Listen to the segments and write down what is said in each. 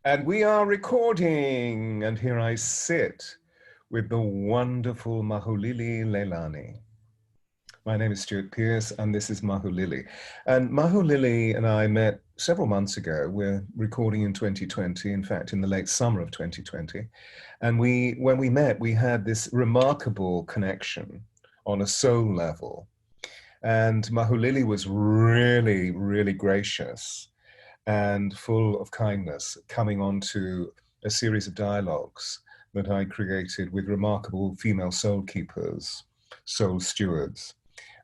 And we are recording, and here I sit with the wonderful Mayet Leilani. My name is Stewart Pearce, and this is Mayet. And Mayet and I met several months ago. We're recording in 2020, in fact, in the late summer of 2020. And when we met, we had this remarkable connection on a soul level. And Mayet was really, really gracious and full of kindness, coming on to a series of dialogues that I created with remarkable female soul keepers, soul stewards.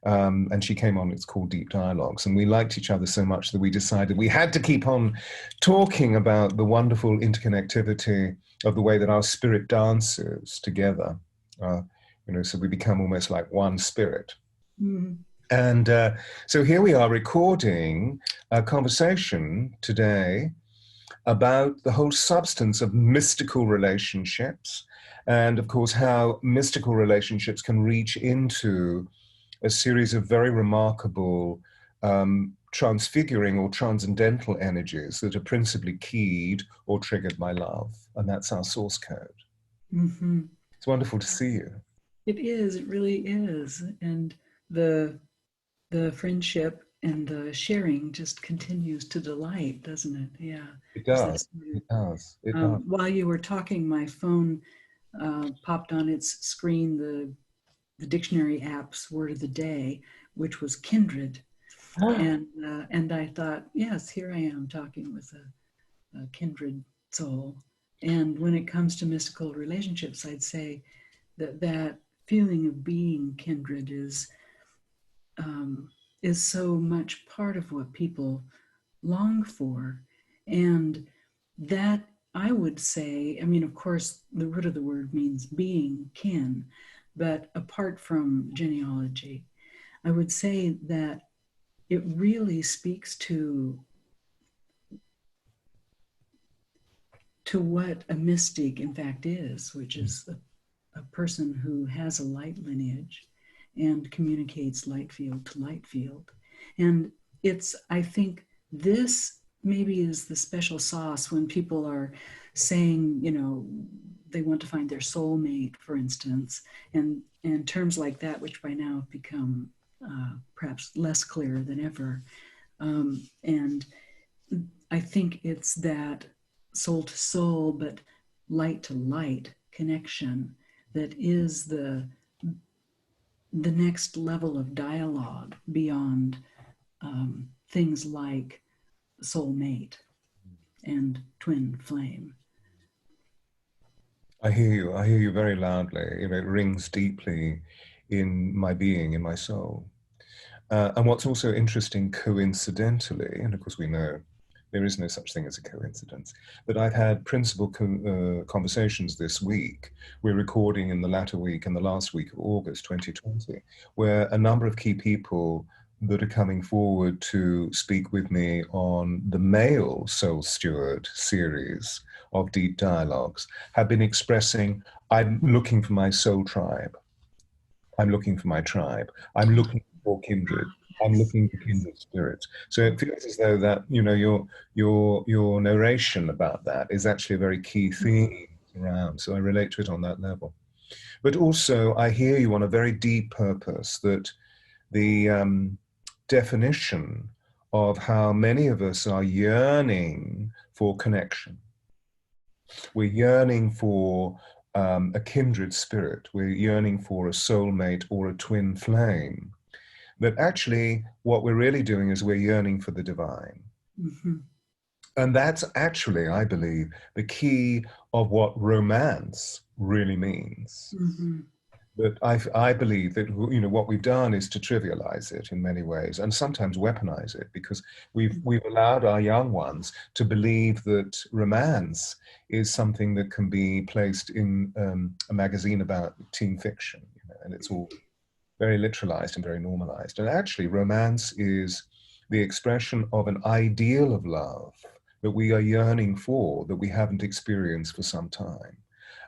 And she came on, it's called Deep Dialogues. And we liked each other so much that we decided we had to keep on talking about the wonderful interconnectivity of the way that our spirit dances together. So we become almost like one spirit. Mm. And so here we are recording a conversation today about the whole substance of mystical relationships, and of course how mystical relationships can reach into a series of very remarkable transfiguring or transcendental energies that are principally keyed or triggered by love. And that's our source code. Mm-hmm. It's wonderful to see you. It is, it really is. And the friendship and the sharing just continues to delight, doesn't it? Yeah. It does. It does. It does. While you were talking, my phone popped on its screen the dictionary app's word of the day, which was kindred. And I thought, yes, here I am talking with a kindred soul. And when it comes to mystical relationships, I'd say that feeling of being kindred is so much part of what people long for. And that, I would say, I mean, of course, the root of the word means being, kin, but apart from genealogy, I would say that it really speaks to what a mystic, in fact, is, which is a person who has a light lineage and communicates light field to light field. And I think this maybe is the special sauce when people are saying, they want to find their soulmate, for instance, and terms like that, which by now have become perhaps less clear than ever. And I think it's that soul to soul, but light to light connection that is the next level of dialogue beyond things like soulmate and twin flame. I hear you very loudly. It rings deeply in my being, in my soul. And what's also interesting, coincidentally, and of course we know there is no such thing as a coincidence, but I've had principal conversations this week. We're recording in the latter week and the last week of August 2020, where a number of key people that are coming forward to speak with me on the male soul steward series of Deep Dialogues have been expressing, I'm looking for my soul tribe. I'm looking for my tribe. I'm looking for kindred. I'm looking for kindred spirits. So it feels as though that, your narration about that is actually a very key theme around. So I relate to it on that level. But also I hear you on a very deep purpose that the definition of how many of us are yearning for connection. We're yearning for a kindred spirit. We're yearning for a soulmate or a twin flame. But actually, what we're really doing is we're yearning for the divine. Mm-hmm. And that's actually, I believe, the key of what romance really means. Mm-hmm. But I believe that what we've done is to trivialize it in many ways and sometimes weaponize it, because we've allowed our young ones to believe that romance is something that can be placed in a magazine about teen fiction, and it's all very literalized and very normalized. And actually, romance is the expression of an ideal of love that we are yearning for, that we haven't experienced for some time.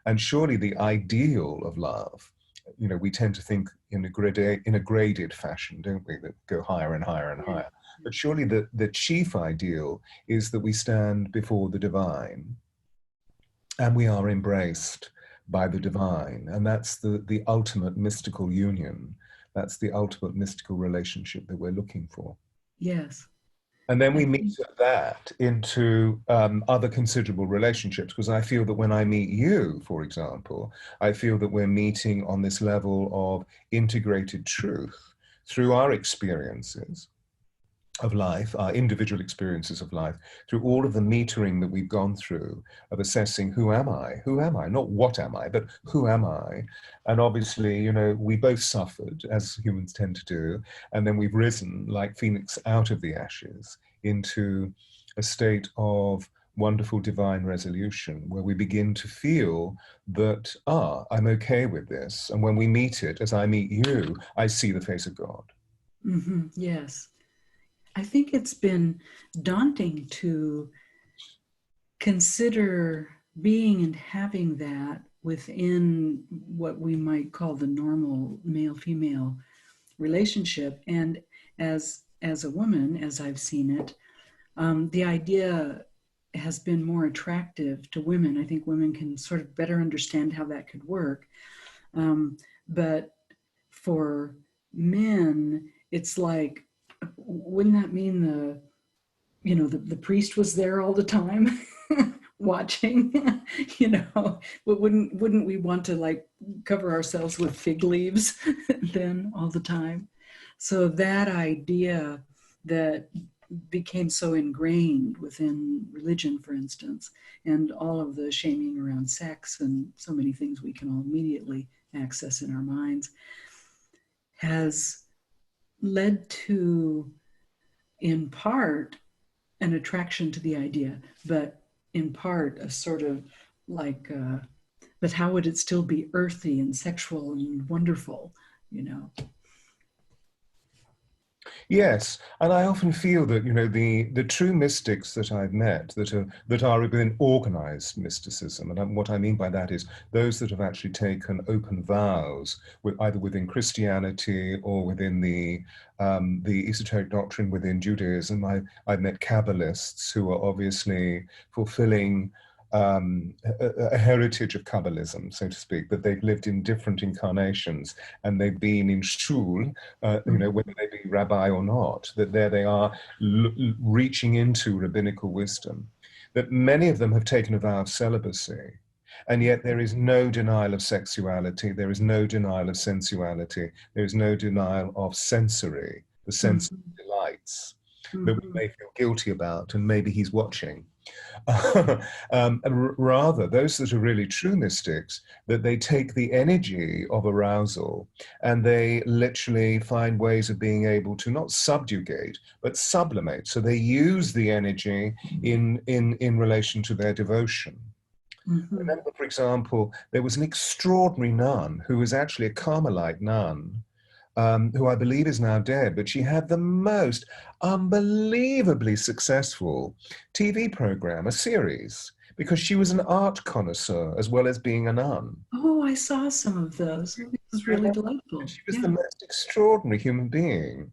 And surely the ideal of love, we tend to think in a graded fashion, don't we, that go higher and higher and higher. But surely the chief ideal is that we stand before the divine and we are embraced by the divine. And that's the ultimate mystical union. That's the ultimate mystical relationship that we're looking for. Yes. And then we meet that into other considerable relationships, because I feel that when I meet you, for example, I feel that we're meeting on this level of integrated truth through our experiences of life, our individual experiences of life, through all of the metering that we've gone through of assessing who am I, not what am I, but who am I? And obviously, we both suffered, as humans tend to do, and then we've risen like Phoenix out of the ashes into a state of wonderful divine resolution, where we begin to feel that, I'm okay with this. And when we meet it, as I meet you, I see the face of God. Mm-hmm. Yes. I think it's been daunting to consider being and having that within what we might call the normal male-female relationship. And as a woman, as I've seen it, the idea has been more attractive to women. I think women can sort of better understand how that could work. But for men, it's like, wouldn't that mean the priest was there all the time watching? Wouldn't we want to like cover ourselves with fig leaves then all the time? So that idea that became so ingrained within religion, for instance, and all of the shaming around sex and so many things we can all immediately access in our minds, has led to, in part, an attraction to the idea, but in part a sort of like, but how would it still be earthy and sexual and wonderful, Yes, and I often feel that the true mystics that I've met that are within organized mysticism, and what I mean by that is those that have actually taken open vows either within Christianity or within the esoteric doctrine within Judaism. I've met Kabbalists who are obviously fulfilling a heritage of Kabbalism, so to speak, that they've lived in different incarnations and they've been in shul, whether they be rabbi or not, that there they are reaching into rabbinical wisdom, that many of them have taken a vow of celibacy. And yet there is no denial of sexuality, there is no denial of sensuality, there is no denial of sensory, the sense delights that we may feel guilty about, and maybe he's watching. Rather, those that are really true mystics, that they take the energy of arousal and they literally find ways of being able to not subjugate, but sublimate. So they use the energy in relation to their devotion. Remember, for example, there was an extraordinary nun who was actually a Carmelite nun, who I believe is now dead, but she had the most unbelievably successful TV program, a series, because she was an art connoisseur as well as being a nun. Oh, I saw some of those. It was really delightful. She was the most extraordinary human being.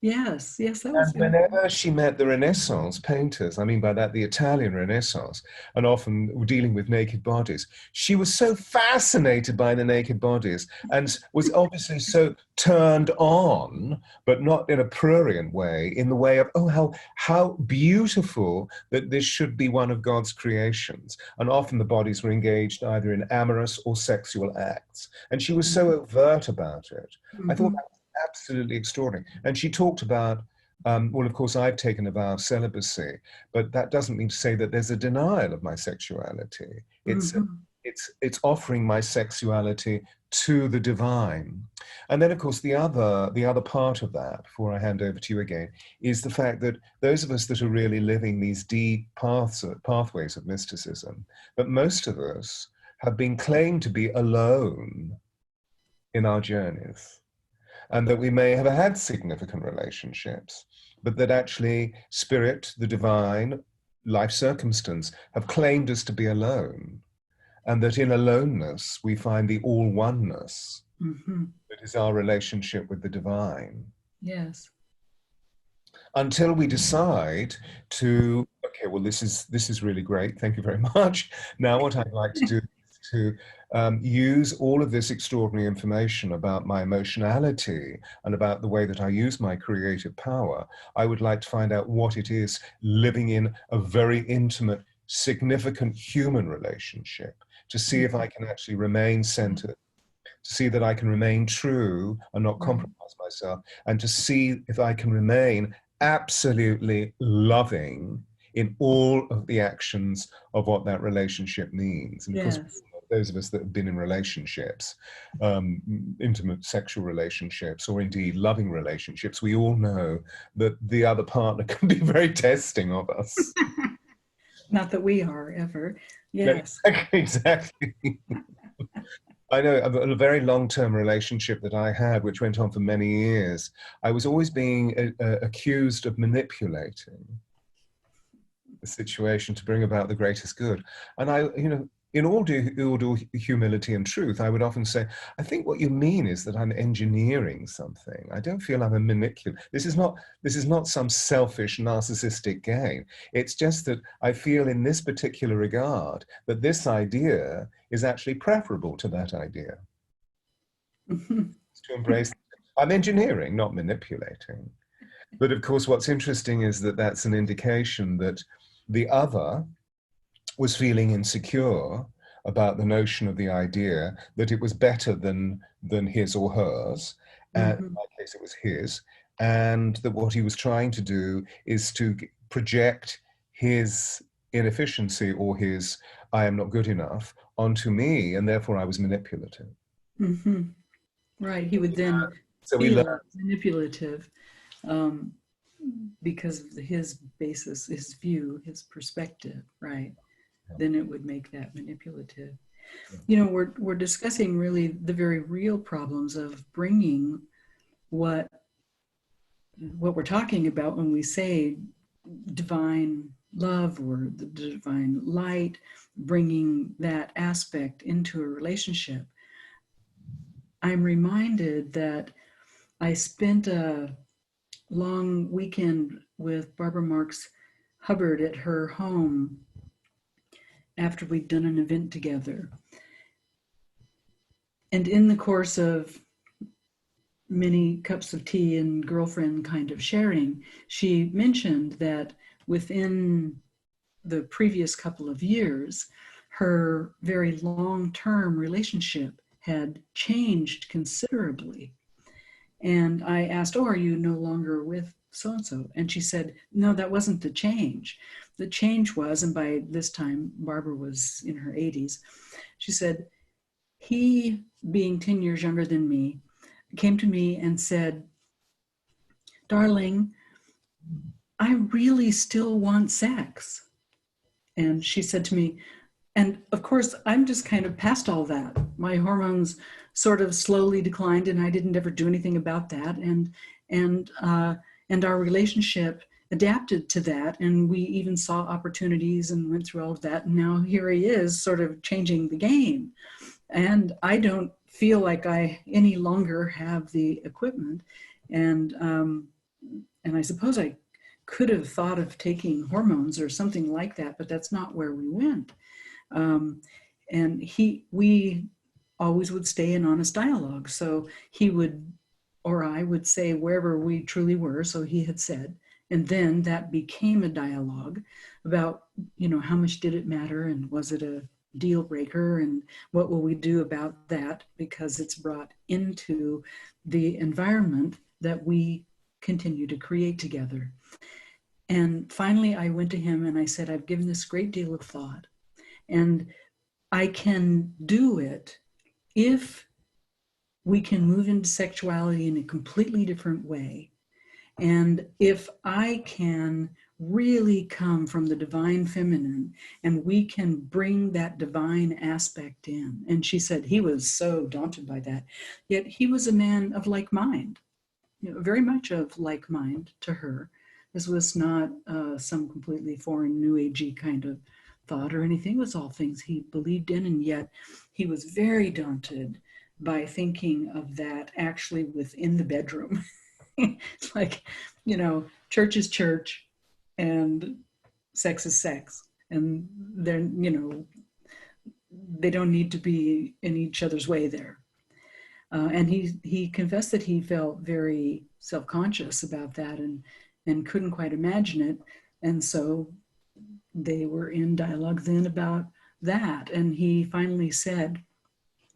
Yes, that was. And whenever she met the Renaissance painters, I mean by that the Italian Renaissance, and often dealing with naked bodies, she was so fascinated by the naked bodies and was obviously so turned on, but not in a prurient way, in the way of, oh, how beautiful that this should be one of God's creations. And often the bodies were engaged either in amorous or sexual acts. And she was so overt about it. I thought that was absolutely extraordinary. And she talked about, well, of course, I've taken a vow of celibacy, but that doesn't mean to say that there's a denial of my sexuality. It's offering my sexuality to the divine. And then, of course, the other part of that, before I hand over to you again, is the fact that those of us that are really living these deep pathways of mysticism, but most of us have been claimed to be alone in our journeys, and that we may have had significant relationships, but that actually spirit, the divine, life circumstance have claimed us to be alone, and that in aloneness we find the all-oneness Mm-hmm. that is our relationship with the divine. Yes. Until we decide to, okay, well, this is really great. Thank you very much. Now, what I'd like to do is to use all of this extraordinary information about my emotionality and about the way that I use my creative power. I would like to find out what it is living in a very intimate, significant human relationship, to see if I can actually remain centered, to see that I can remain true and not Right. compromise myself, and to see if I can remain absolutely loving in all of the actions of what that relationship means. And of course, Yes. those of us that have been in relationships, intimate sexual relationships, or indeed loving relationships, we all know that the other partner can be very testing of us. Not that we are ever. Yes. Exactly. I know a very long-term relationship that I had, which went on for many years. I was always being accused of manipulating the situation to bring about the greatest good. And I, in all due humility and truth, I would often say, I think what you mean is that I'm engineering something. I don't feel I'm a manipulator. This is not some selfish narcissistic gain. It's just that I feel in this particular regard that this idea is actually preferable to that idea. Mm-hmm. To embrace, I'm engineering, not manipulating. But of course, what's interesting is that that's an indication that the other was feeling insecure about the notion of the idea that it was better than his or hers. And in Mm-hmm. my case, it was his. And that what he was trying to do is to project his inefficiency or his I am not good enough onto me, and therefore I was manipulative. Mm-hmm. Right. He would then So we learn. feel manipulative um, because of his basis, his view, his perspective. Right. Then it would make that manipulative. We're discussing really the very real problems of bringing what we're talking about when we say divine love or the divine light, bringing that aspect into a relationship. I'm reminded that I spent a long weekend with Barbara Marks Hubbard at her home after we'd done an event together. And in the course of many cups of tea and girlfriend kind of sharing, she mentioned that within the previous couple of years, her very long-term relationship had changed considerably. And I asked, oh, are you no longer with so-and-so? And she said, no, that wasn't the change. The change was, and by this time, Barbara was in her 80s, she said, he, being 10 years younger than me, came to me and said, darling, I really still want sex. And she said to me, and of course, I'm just kind of past all that. My hormones sort of slowly declined, and I didn't ever do anything about that. And our relationship adapted to that, and we even saw opportunities and went through all of that. And now here he is, sort of changing the game. And I don't feel like I any longer have the equipment, and I suppose I could have thought of taking hormones or something like that, but that's not where we went. And we always would stay in honest dialogue. So he would, or I would say wherever we truly were. So he had said, and then that became a dialogue about, how much did it matter? And was it a deal breaker? And what will we do about that? Because it's brought into the environment that we continue to create together. And finally, I went to him and I said, I've given this great deal of thought, and I can do it if we can move into sexuality in a completely different way. And if I can really come from the divine feminine and we can bring that divine aspect in. And she said he was so daunted by that, yet he was a man of like mind, very much of like mind to her. This was not some completely foreign new agey kind of thought or anything. It was all things he believed in, and yet he was very daunted by thinking of that actually within the bedroom. It's like, church is church and sex is sex. And then, they don't need to be in each other's way there. And he confessed that he felt very self-conscious about that and couldn't quite imagine it. And so they were in dialogue then about that. And he finally said,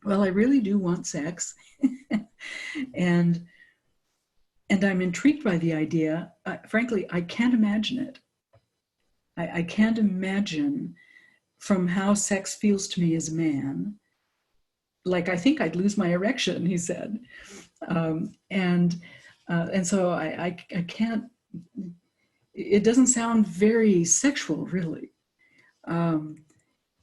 well, I really do want sex. and I'm intrigued by the idea. Frankly, I can't imagine it. I can't imagine from how sex feels to me as a man. Like, I think I'd lose my erection, he said. And so I can't, it doesn't sound very sexual, really. And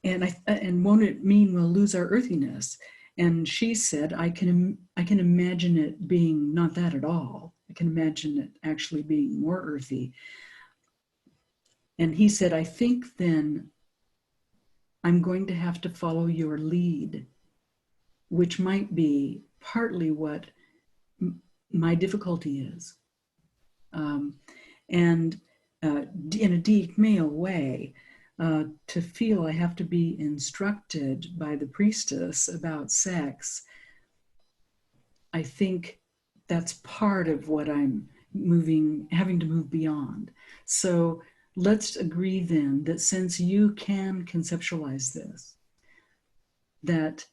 won't it mean we'll lose our earthiness? And she said, I can imagine it being not that at all. I can imagine it actually being more earthy. And he said, I think then I'm going to have to follow your lead, which might be partly what my difficulty is. And in a deep male way, to feel I have to be instructed by the priestess about sex, I think that's part of what I'm having to move beyond. So let's agree then that since you can conceptualize this, that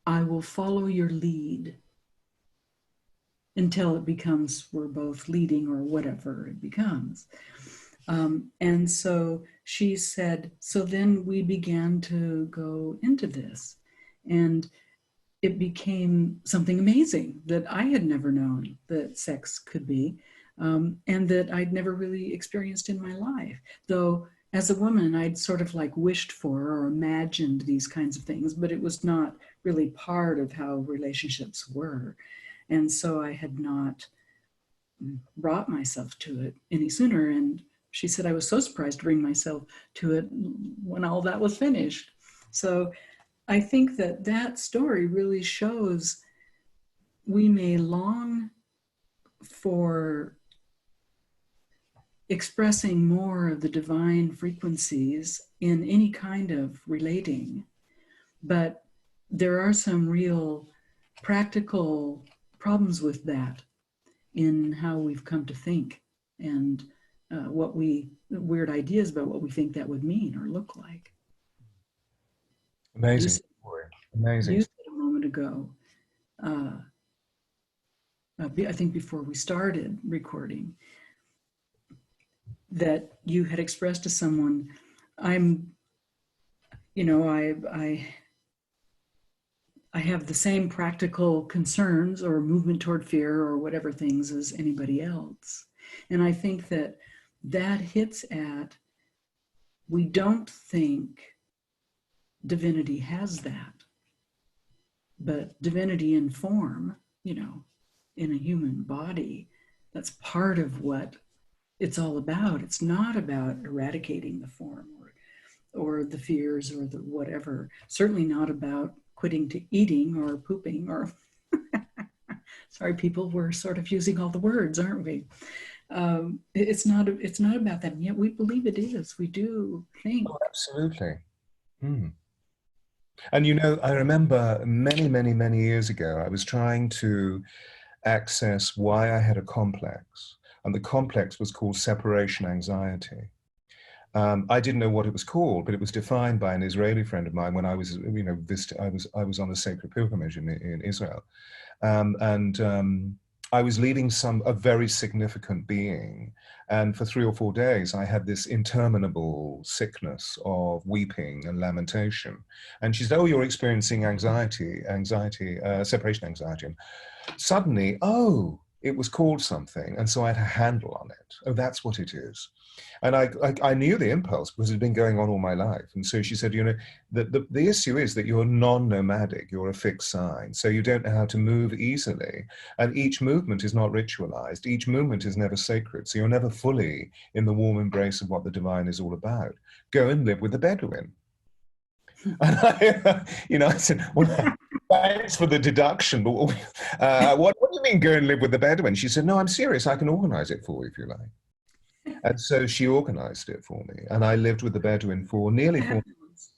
I will follow your lead until it becomes we're both leading or whatever it becomes. And so she said, so then we began to go into this, and it became something amazing that I had never known that sex could be, and that I'd never really experienced in my life. Though as a woman, I'd sort of like wished for or imagined these kinds of things, but it was not really part of how relationships were. And so I had not brought myself to it any sooner. And she said, I was so surprised to bring myself to it when all that was finished. So I think that that story really shows we may long for expressing more of the divine frequencies in any kind of relating, but there are some real practical problems with that in how we've come to think and weird ideas about what we think that would mean or look like. Amazing story. Amazing. You said a moment ago, I think before we started recording, that you had expressed to someone, I have the same practical concerns or movement toward fear or whatever things as anybody else. And I think that hits at, we don't think divinity has that, but divinity in form, in a human body, that's part of what it's all about. It's not about eradicating the form or the fears or the whatever. Certainly not about quitting to eating or pooping or sorry, people, we're sort of using all the words, aren't we? It's not about that. And yet we believe it is. We do think. Oh, absolutely. And I remember many, many, many years ago, I was trying to access why I had a complex. And the complex was called separation anxiety. I didn't know what it was called, but it was defined by an Israeli friend of mine when I was, I was on a sacred pilgrimage in Israel, and I was leading a very significant being, and for 3 or 4 days I had this interminable sickness of weeping and lamentation. And she said, "Oh, you're experiencing separation anxiety." And suddenly, it was called something, and so I had a handle on it. Oh, that's what it is. And I knew the impulse because it had been going on all my life. And so she said, the issue is that you're non-nomadic, you're a fixed sign, so you don't know how to move easily. And each movement is not ritualized. Each movement is never sacred. So you're never fully in the warm embrace of what the divine is all about. Go and live with the Bedouin. And I said, well, Thanks for the deduction. But what do you mean go and live with the Bedouin? She said, no, I'm serious. I can organize it for you if you like. And so she organized it for me. And I lived with the Bedouin for nearly 4 months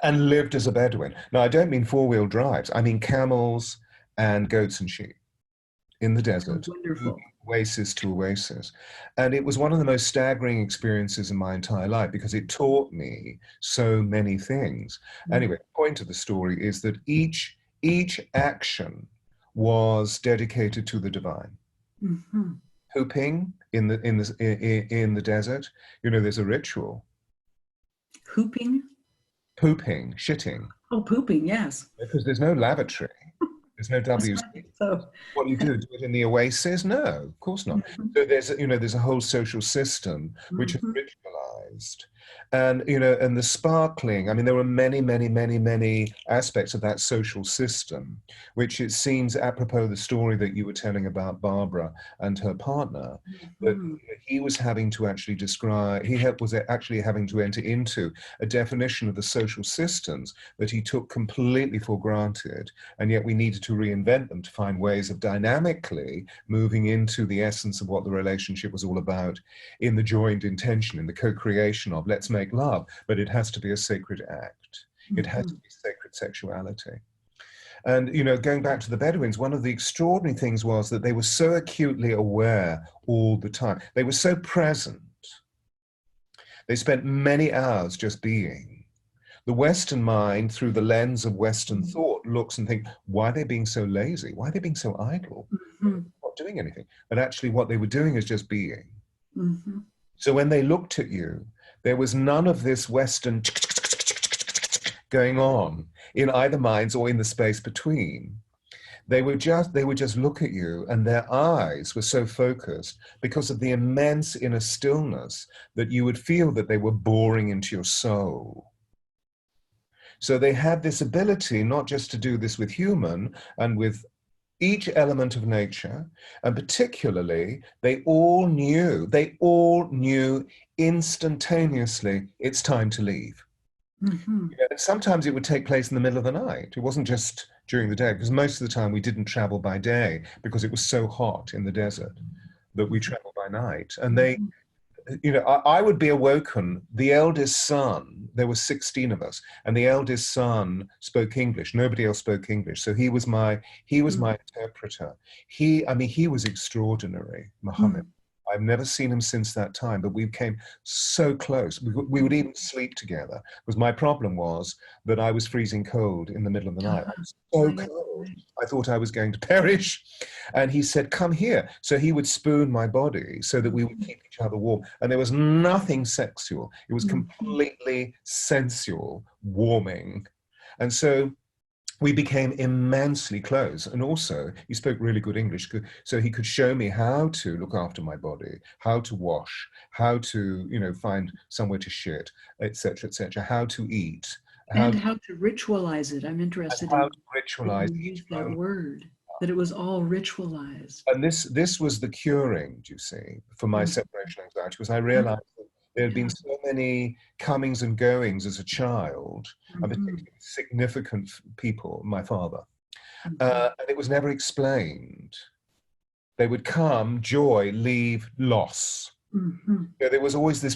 and lived as a Bedouin. Now, I don't mean four-wheel drives. I mean camels and goats and sheep in the desert, Wonderful. oasis to oasis. And it was one of the most staggering experiences in my entire life because it taught me so many things. Anyway, the point of the story is that each action was dedicated to the divine. Mm-hmm. Pooping in the desert, you know, there's a ritual. Hooping? Pooping, shitting, Oh, pooping, yes. because there's no lavatory, there's no WC. So, What do? Do it in the oasis? No, of course not. mm-hmm. So there's a whole social system which is Mm-hmm. ritualized, and and the sparkling. I mean, there were many aspects of that social system, which it seems apropos the story that you were telling about Barbara and her partner, that Mm-hmm. he was having to actually describe. Was actually having to enter into a definition of the social systems that he took completely for granted, and yet we needed to reinvent them to find ways of dynamically moving into the essence of what the relationship was all about in the joined intention, in the co-creation of let's make love, but it has to be a sacred act. It has to be sacred sexuality. And, going back to the Bedouins, one of the extraordinary things was that they were so acutely aware all the time. They were so present. They spent many hours just being. The Western mind, through the lens of Western thought, looks and thinks, why are they being so lazy? Why are they being so idle? Mm-hmm. Not doing anything. But actually what they were doing is just being. Mm-hmm. So when they looked at you, there was none of this Western going on in either minds or in the space between. They would just look at you, and their eyes were so focused because of the immense inner stillness that you would feel that they were boring into your soul. So they had this ability not just to do this with human and with each element of nature, and particularly they all knew instantaneously it's time to leave. Mm-hmm. Sometimes it would take place in the middle of the night. It wasn't just during the day, because most of the time we didn't travel by day because it was so hot in the desert that we traveled by night. And they, I would be awoken. The eldest son, there were 16 of us, and the eldest son spoke English. Nobody else spoke English. So he was my interpreter. He was extraordinary, Muhammad. I've never seen him since that time, but we came so close. We would even sleep together, because my problem was that I was freezing cold in the middle of the night. I was so cold. I thought I was going to perish. And he said, come here. So he would spoon my body so that we would keep each other warm. And there was nothing sexual. It was completely sensual, warming. And so we became immensely close. And also, he spoke really good English, so he could show me how to look after my body, how to wash, how to, find somewhere to shit, etc., how to eat. How to ritualize it. I'm interested in how to ritualize use that word, that it was all ritualized. And this was the curing, do you see, for my separation anxiety, because I realized that there had been so many comings and goings as a child, and particularly significant people, my father, and it was never explained. They would come, joy, leave, loss. There was always this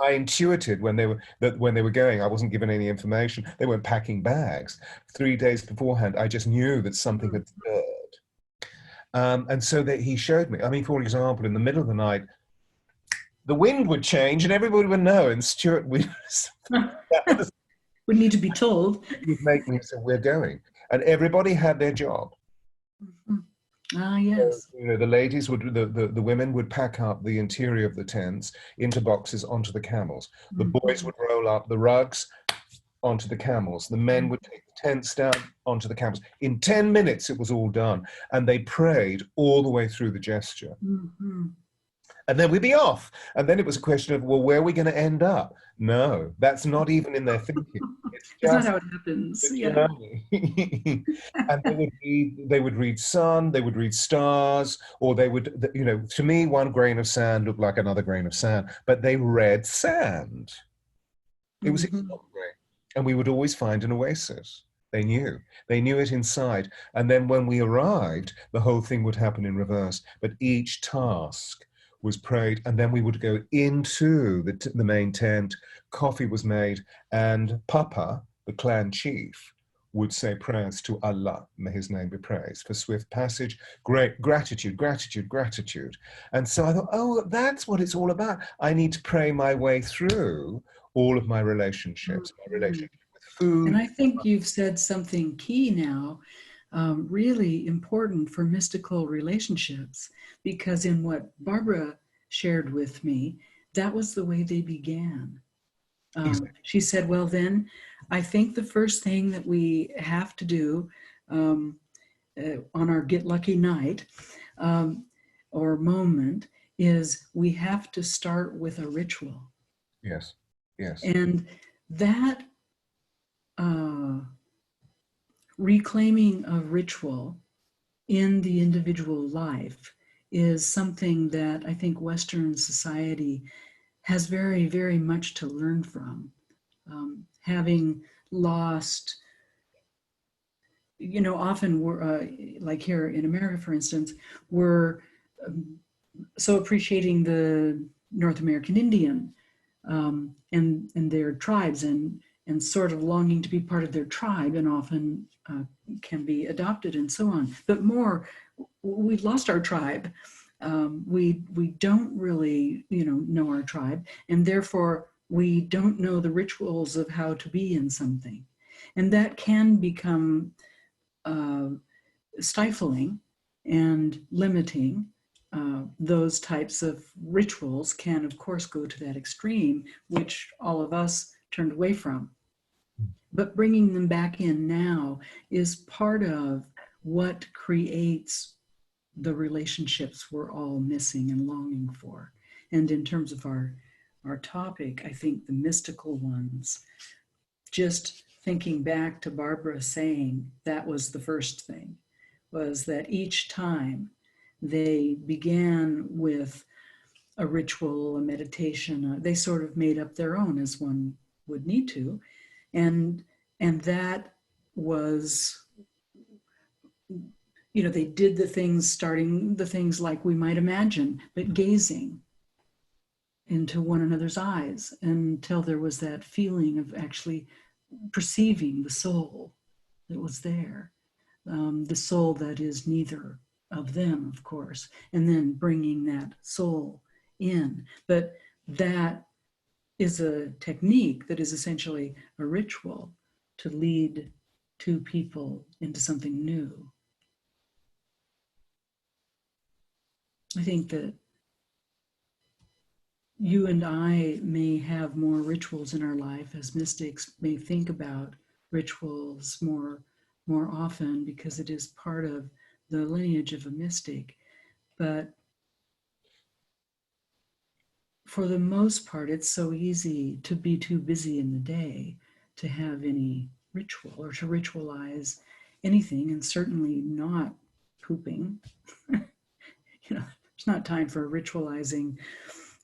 I intuited when they were going. I wasn't given any information. They weren't packing bags. 3 days beforehand, I just knew that something had stirred. And so that he showed me. I mean, for example, in the middle of the night, the wind would change and everybody would know. And Stewart would need to be told. He'd make me say, we're going. And everybody had their job. Ah, yes. So, the ladies the women would pack up the interior of the tents into boxes onto the camels. The boys would roll up the rugs onto the camels. The men would take the tents down onto the camels. In 10 minutes, it was all done. And they prayed all the way through the gesture. And then we'd be off. And then it was a question of, well, where are we going to end up? No, that's not even in their thinking. It's not how it happens. Yeah. And they would read sun, they would read stars, or they would, to me, one grain of sand looked like another grain of sand, but they read sand. It was extraordinary. And we would always find an oasis. They knew. They knew it inside. And then when we arrived, the whole thing would happen in reverse. But each task was prayed, and then we would go into the main tent. Coffee was made, and Papa, the clan chief, would say prayers to Allah, may his name be praised, for swift passage, great gratitude, gratitude, gratitude. And so I thought, oh, that's what it's all about. I need to pray my way through all of my relationships, my Mhm. relationship with food. And I think you've said something key now, really important for mystical relationships, because in what Barbara shared with me, that was the way they began. Exactly. She said, well, then I think the first thing that we have to do um, on our get lucky night um, or moment is we have to start with a ritual. Yes, yes, And that uh, reclaiming a ritual in the individual life is something that I think Western society has very, very much to learn from. Having lost, often we're like here in America, for instance, we're um, so appreciating the North American Indian and their tribes and sort of longing to be part of their tribe, and often can be adopted and so on. But more, we've lost our tribe. We don't really know our tribe, and therefore we don't know the rituals of how to be in something, and that can become uh, stifling and limiting. Those types of rituals can, of course, go to that extreme, which all of us turned away from. But bringing them back in now is part of what creates the relationships we're all missing and longing for. And in terms of our topic, I think the mystical ones, just thinking back to Barbara saying that was the first thing, was that each time they began with a ritual, a meditation, they sort of made up their own as one would need to. And that was, they did the things, starting the things like we might imagine, but gazing into one another's eyes until there was that feeling of actually perceiving the soul that was there, the soul that is neither of them, of course, and then bringing that soul in. But that is a technique that is essentially a ritual to lead two people into something new. I think that you and I may have more rituals in our life, as mystics may think about rituals more often, because it is part of the lineage of a mystic. But for the most part, it's so easy to be too busy in the day to have any ritual or to ritualize anything, and certainly not pooping. There's not time for ritualizing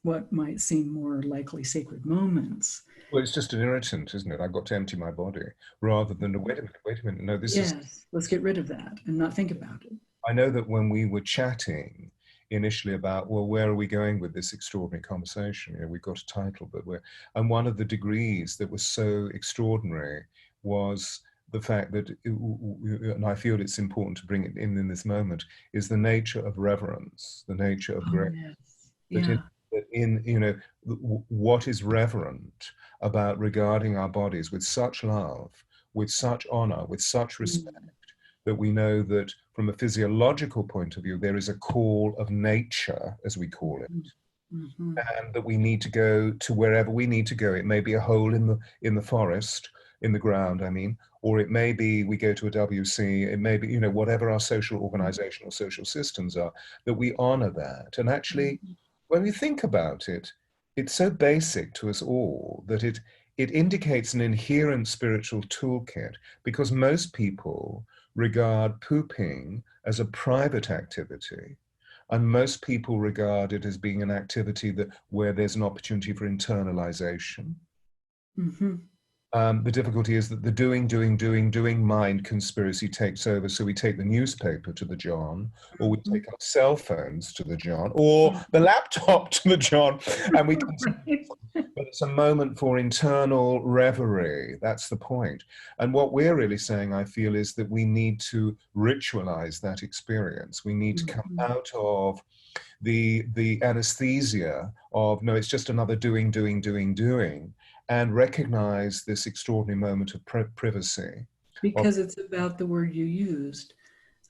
what might seem more likely sacred moments. well, it's just an irritant, isn't it? I've got to empty my body rather than wait a minute. No, this is. Yes, let's get rid of that and not think about it. I know that when we were chatting initially about, well, where are we going with this extraordinary conversation? We've got a title, but and one of the degrees that was so extraordinary was the fact that, and I feel it's important to bring it in this moment, is the nature of reverence, the nature of Oh, grace. yes. That Yeah. what is reverent about regarding our bodies with such love, with such honor, with such respect, Mm, that we know that from a physiological point of view, there is a call of nature, as we call it, mm-hmm. and that we need to go to wherever we need to go. It may be a hole in the forest, in the ground, I mean, or it may be we go to a WC, it may be, whatever our social organizational social systems are, that we honor that. And actually, Mm-hmm. when we think about it, it's so basic to us all that it indicates an inherent spiritual toolkit, because most people regard pooping as a private activity, and most people regard it as being an activity that where there's an opportunity for internalization. Mm-hmm. The difficulty is that the doing mind conspiracy takes over. So we take the newspaper to the John, or we take our cell phones to the John, or the laptop to the John, and we can. Right. But it's a moment for internal reverie. That's the point. And what we're really saying, I feel, is that we need to ritualize that experience. We need to come out of the anesthesia of, no, it's just another doing, and recognize this extraordinary moment of privacy. Because it's about the word you used,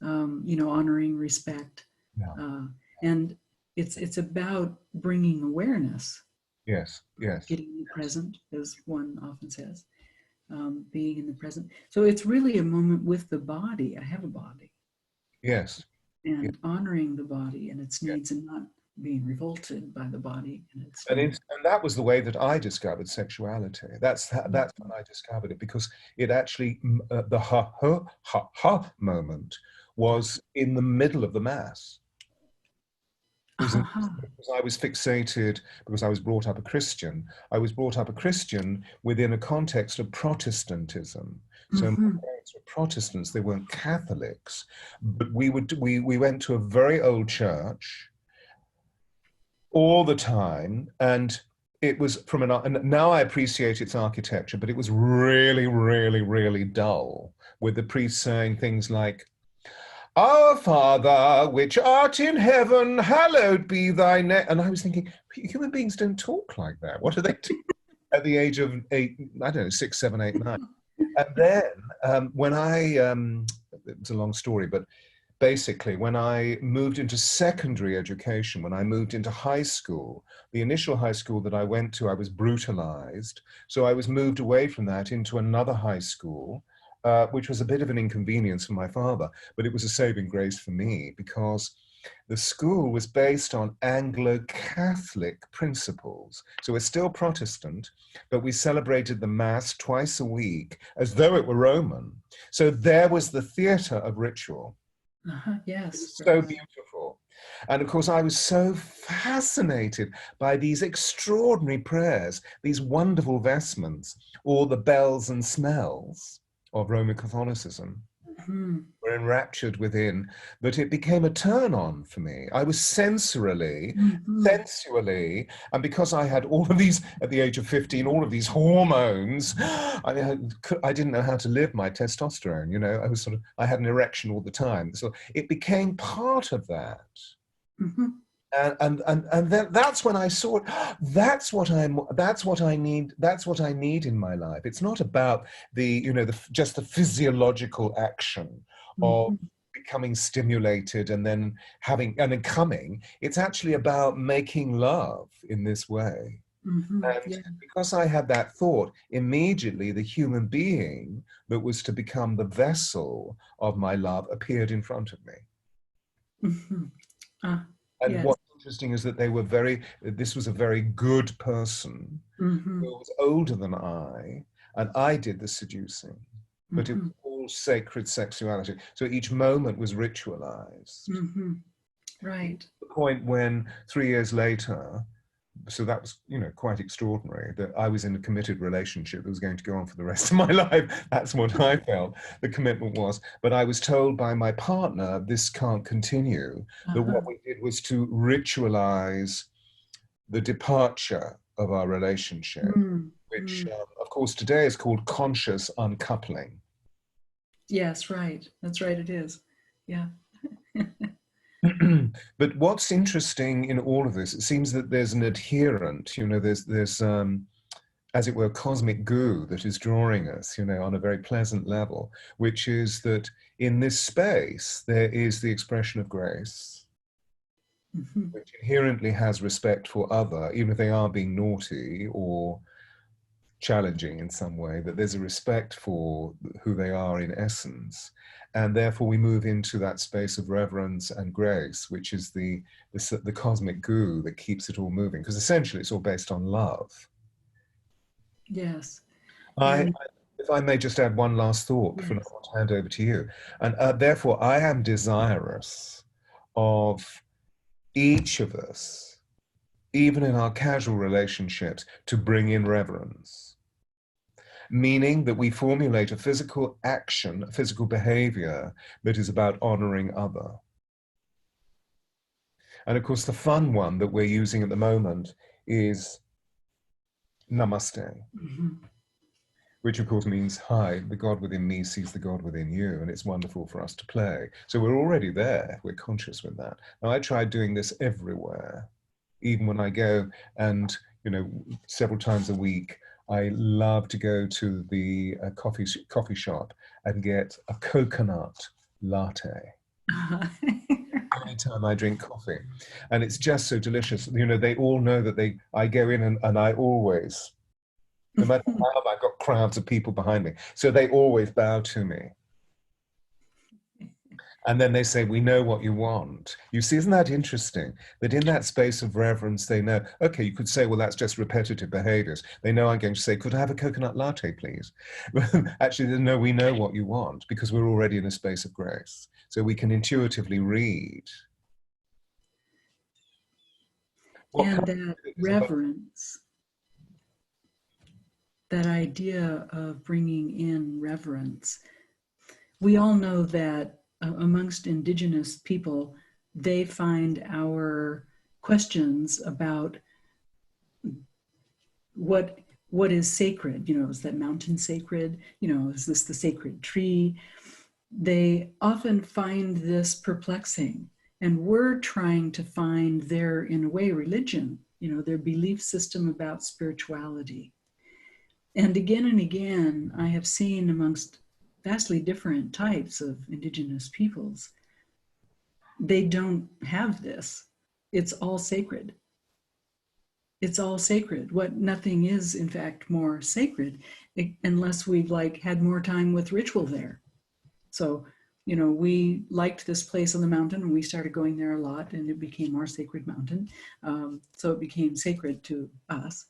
honoring, respect. Yeah. And it's about bringing awareness. Yes, yes. Getting in the present, as one often says, being in the present. So it's really a moment with the body. I have a body. Yes. And yes. honoring the body and its needs, and not being revolted by the body and its and that was the way that I discovered sexuality. That's when I discovered it, because it actually, the ha moment was in the middle of the Mass. Because I was fixated, because I was brought up a Christian. I was brought up a Christian within a context of Protestantism. So my parents were Protestants, they weren't Catholics. But we went to a very old church all the time, and it was and now I appreciate its architecture, but it was really, really, really dull, with the priest saying things like, "Our Father, which art in heaven, hallowed be thy name." And I was thinking, human beings don't talk like that. What are they doing at the age of 8, I don't know, 6, 7, 8, 9? And then when it's a long story, but basically, when I moved into secondary education, when I moved into high school, the initial high school that I went to, I was brutalized. So I was moved away from that into another high school, which was a bit of an inconvenience for my father, but it was a saving grace for me, because the school was based on Anglo-Catholic principles. So we're still Protestant, but we celebrated the Mass twice a week as though it were Roman. So there was the theater of ritual. Yes. So beautiful. And of course, I was so fascinated by these extraordinary prayers, these wonderful vestments, all the bells and smells of Roman Catholicism. Were enraptured within, that it became a turn on for me. I was sensually, and because I had all of these, at the age of 15, all of these hormones, I didn't know how to live my testosterone, I had an erection all the time. So it became part of that. And then that's when I saw it. That's what I need in my life. It's not about just the physiological action of becoming stimulated and then coming. It's actually about making love in this way. And because I had that thought, immediately the human being that was to become the vessel of my love appeared in front of me. And yes. what's interesting is that this was a very good person who was older than I, and I did the seducing, but it was all sacred sexuality. So each moment was ritualized. Right. The point when 3 years later, so that was, quite extraordinary, that I was in a committed relationship that was going to go on for the rest of my life. That's what I felt the commitment was. But I was told by my partner, this can't continue, that what we did was to ritualize the departure of our relationship, which, of course, today is called conscious uncoupling. Yes, right. That's right, it is. Yeah. But what's interesting in all of this, it seems that there's an adherent, there's as it were, cosmic goo that is drawing us, on a very pleasant level, which is that in this space, there is the expression of grace, which inherently has respect for other, even if they are being naughty or challenging in some way, that there's a respect for who they are in essence. And therefore we move into that space of reverence and grace, which is the cosmic goo that keeps it all moving, because essentially it's all based on love. Yes. If I may just add one last thought before I want to hand over to you. And therefore I am desirous of each of us, even in our casual relationships, to bring in reverence. meaning that we formulate a physical action, a physical behavior that is about honoring other. And of course, the fun one that we're using at the moment is namaste, which of course means, hi, the God within me sees the God within you, and it's wonderful for us to play. So we're already there, we're conscious with that. Now, I try doing this everywhere, even when I go and, several times a week, I love to go to the coffee shop and get a coconut latte. Anytime I drink coffee, and it's just so delicious. They all know that I go in and I always, no matter how, I've got crowds of people behind me, so they always bow to me. And then they say, we know what you want. You see, isn't that interesting? That in that space of reverence, they know, okay, you could say, well, that's just repetitive behaviors. They know I'm going to say, could I have a coconut latte, please? Actually, they know we know what you want because we're already in a space of grace. So we can intuitively read. And that reverence, that idea of bringing in reverence. We all know that amongst Indigenous people, they find our questions about what is sacred, is that mountain sacred? Is this the sacred tree? They often find this perplexing. And we're trying to find their, in a way, religion, their belief system about spirituality. And again, I have seen amongst vastly different types of Indigenous peoples, they don't have this. It's all sacred. It's all sacred. Nothing is, in fact, more sacred, unless we've had more time with ritual there. So, we liked this place on the mountain and we started going there a lot, and it became our sacred mountain. So it became sacred to us,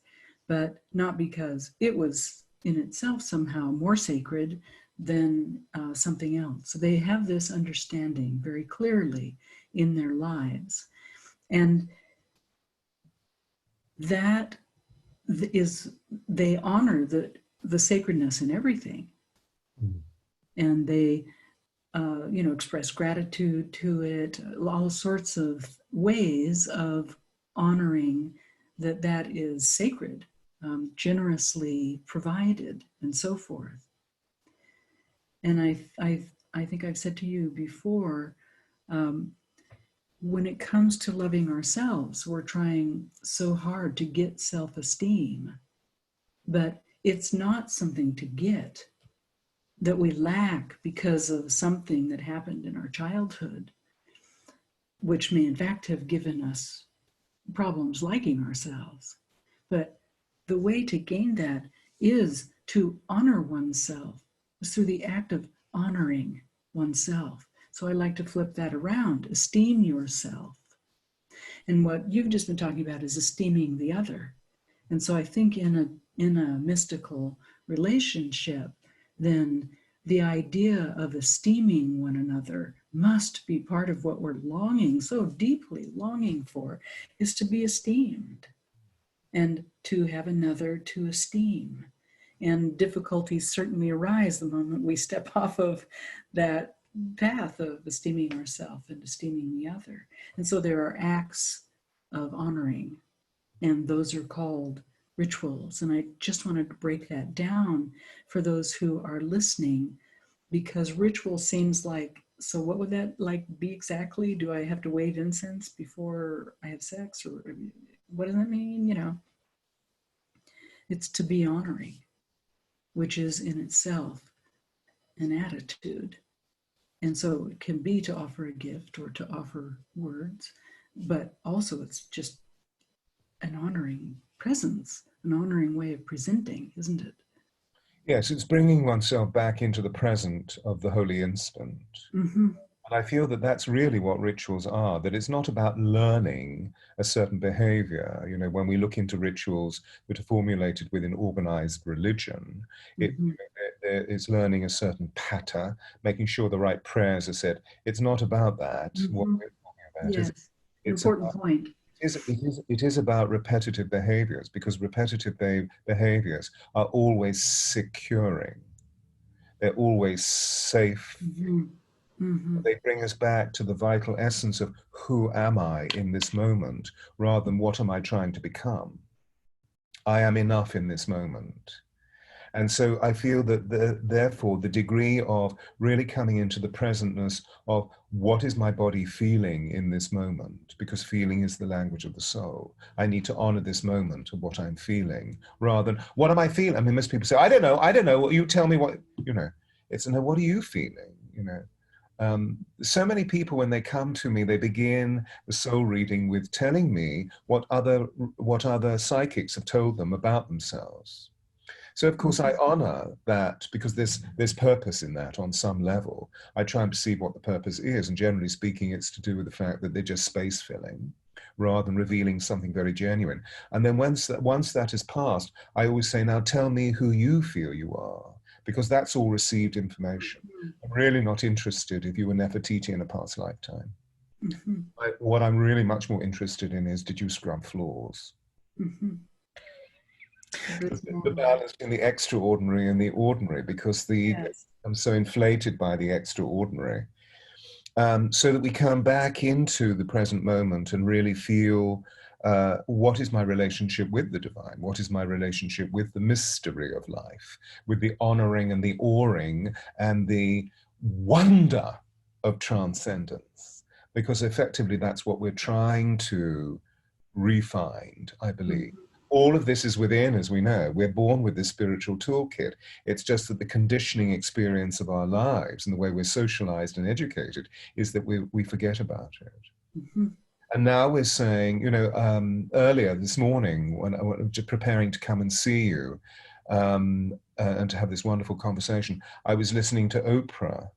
but not because it was in itself somehow more sacred than something else. So they have this understanding very clearly in their lives. And that is, they honor the sacredness in everything. And they express gratitude to it, all sorts of ways of honoring that is sacred, generously provided, and so forth. And I think I've said to you before, when it comes to loving ourselves, we're trying so hard to get self-esteem, but it's not something to get that we lack because of something that happened in our childhood, which may in fact have given us problems liking ourselves. But the way to gain that is to honor oneself, is through the act of honoring oneself. So I like to flip that around, esteem yourself. And what you've just been talking about is esteeming the other. And so I think in a mystical relationship, then the idea of esteeming one another must be part of what we're so deeply longing for, is to be esteemed and to have another to esteem. And difficulties certainly arise the moment we step off of that path of esteeming ourselves and esteeming the other. And so there are acts of honoring, and those are called rituals. And I just wanted to break that down for those who are listening, because ritual seems like, so what would that be exactly? Do I have to wave incense before I have sex? Or what does that mean? It's to be honoring, which is in itself an attitude. And so it can be to offer a gift or to offer words, but also it's just an honoring presence, an honoring way of presenting, isn't it? Yes, it's bringing oneself back into the present of the holy instant. Mm-hmm. And I feel that that's really what rituals are, that it's not about learning a certain behavior. When we look into rituals that are formulated within organized religion, it's learning a certain pattern, making sure the right prayers are said. It's not about that. Mm-hmm. What we're talking about yes, it's important about point. It is about repetitive behaviors, because repetitive behaviors are always securing. They're always safe. Mm-hmm. Mm-hmm. They bring us back to the vital essence of who am I in this moment, rather than what am I trying to become. I am enough in this moment. And so I feel that therefore the degree of really coming into the presentness of what is my body feeling in this moment, because feeling is the language of the soul. I need to honor this moment of what I'm feeling, rather than what am I feeling? I mean, most people say, I don't know. You tell me what, you know, it's no, what are you feeling? You know, so many people, when they come to me, they begin the soul reading with telling me what other psychics have told them about themselves. So of course I honor that, because there's purpose in that on some level. I try and perceive what the purpose is, and generally speaking, it's to do with the fact that they're just space filling rather than revealing something very genuine. And then once that is passed, I always say, now tell me who you feel you are, because that's all received information. I'm really not interested if you were Nefertiti in a past lifetime. Mm-hmm. What I'm really much more interested in is, did you scrub floors? Mm-hmm. The balance in the extraordinary and the ordinary, because Yes. I'm so inflated by the extraordinary, so that we come back into the present moment and really feel what is my relationship with the divine? What is my relationship with the mystery of life, with the honoring and the awing and the wonder of transcendence? Because effectively that's what we're trying to refined, I believe. Mm-hmm. All of this is within, as we know. We're born with this spiritual toolkit. It's just that the conditioning experience of our lives and the way we're socialized and educated is that we forget about it. Mm-hmm. And now we're saying, earlier this morning, when I was just preparing to come and see you and to have this wonderful conversation, I was listening to Oprah.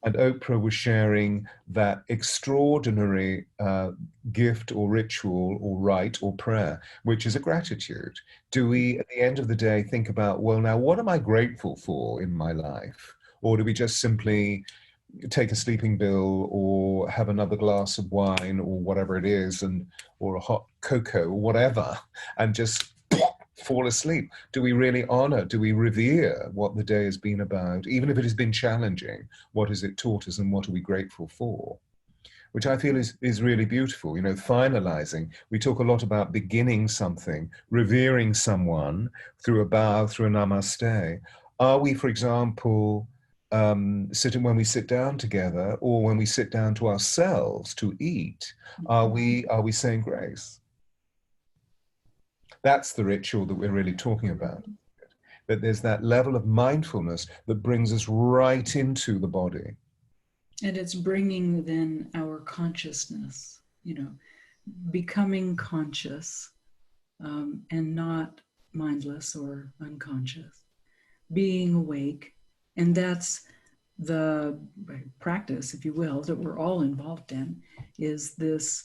And Oprah was sharing that extraordinary gift or ritual or rite or prayer, which is a gratitude. Do we, at the end of the day, think about, well, now, what am I grateful for in my life? Or do we just simply take a sleeping pill or have another glass of wine or whatever it is, or a hot cocoa or whatever, and just fall asleep? Do we really honor, do we revere what the day has been about? Even if it has been challenging, what has it taught us and what are we grateful for? Which I feel is really beautiful. Finalizing. We talk a lot about beginning something, revering someone through a bow, through a namaste. Are we, for example, sitting when we sit down together, or when we sit down to ourselves to eat, are we saying grace? That's the ritual that we're really talking about. That there's that level of mindfulness that brings us right into the body. And it's bringing then our consciousness, becoming conscious, and not mindless or unconscious, being awake. And that's the practice, if you will, that we're all involved in, is this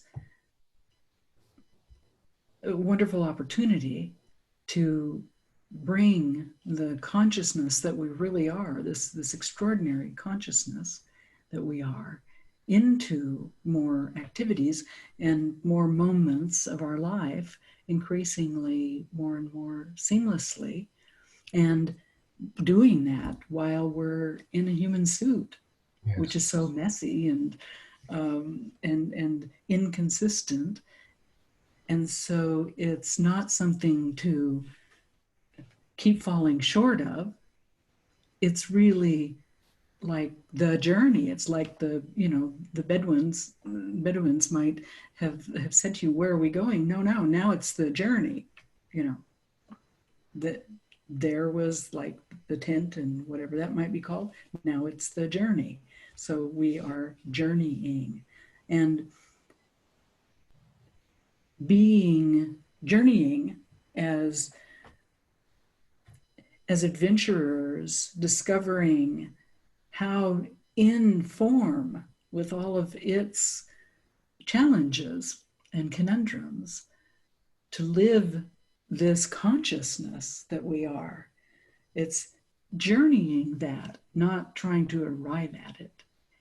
wonderful opportunity to bring the consciousness that we really are, this extraordinary consciousness that we are, into more activities and more moments of our life, increasingly more and more seamlessly, and doing that while we're in a human suit, Yes. which is so messy and inconsistent. And so it's not something to keep falling short of. It's really like the journey. It's like the Bedouins might have said to you, where are we going? No, now it's the journey. That there was like the tent and whatever that might be called. Now it's the journey. So we are journeying, and journeying as adventurers, discovering how in form, with all of its challenges and conundrums, to live this consciousness that we are. It's journeying that, not trying to arrive at it.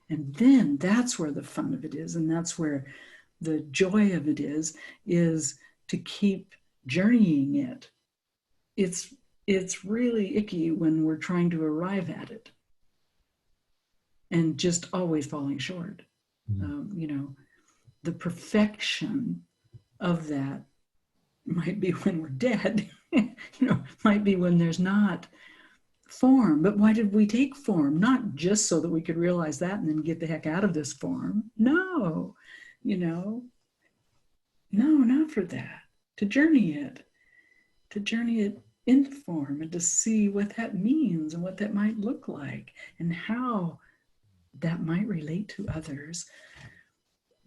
And then that's where the fun of it is. And that's where the joy of it is to keep journeying it. It's really icky when we're trying to arrive at it and just always falling short. You know, the perfection of that might be when we're dead, you know, might be when there's not form. But why did we take form? Not just so that we could realize that and then get the heck out of this form. No, you know, no, not for that. To journey it in form and to see what that means and what that might look like and how that might relate to others,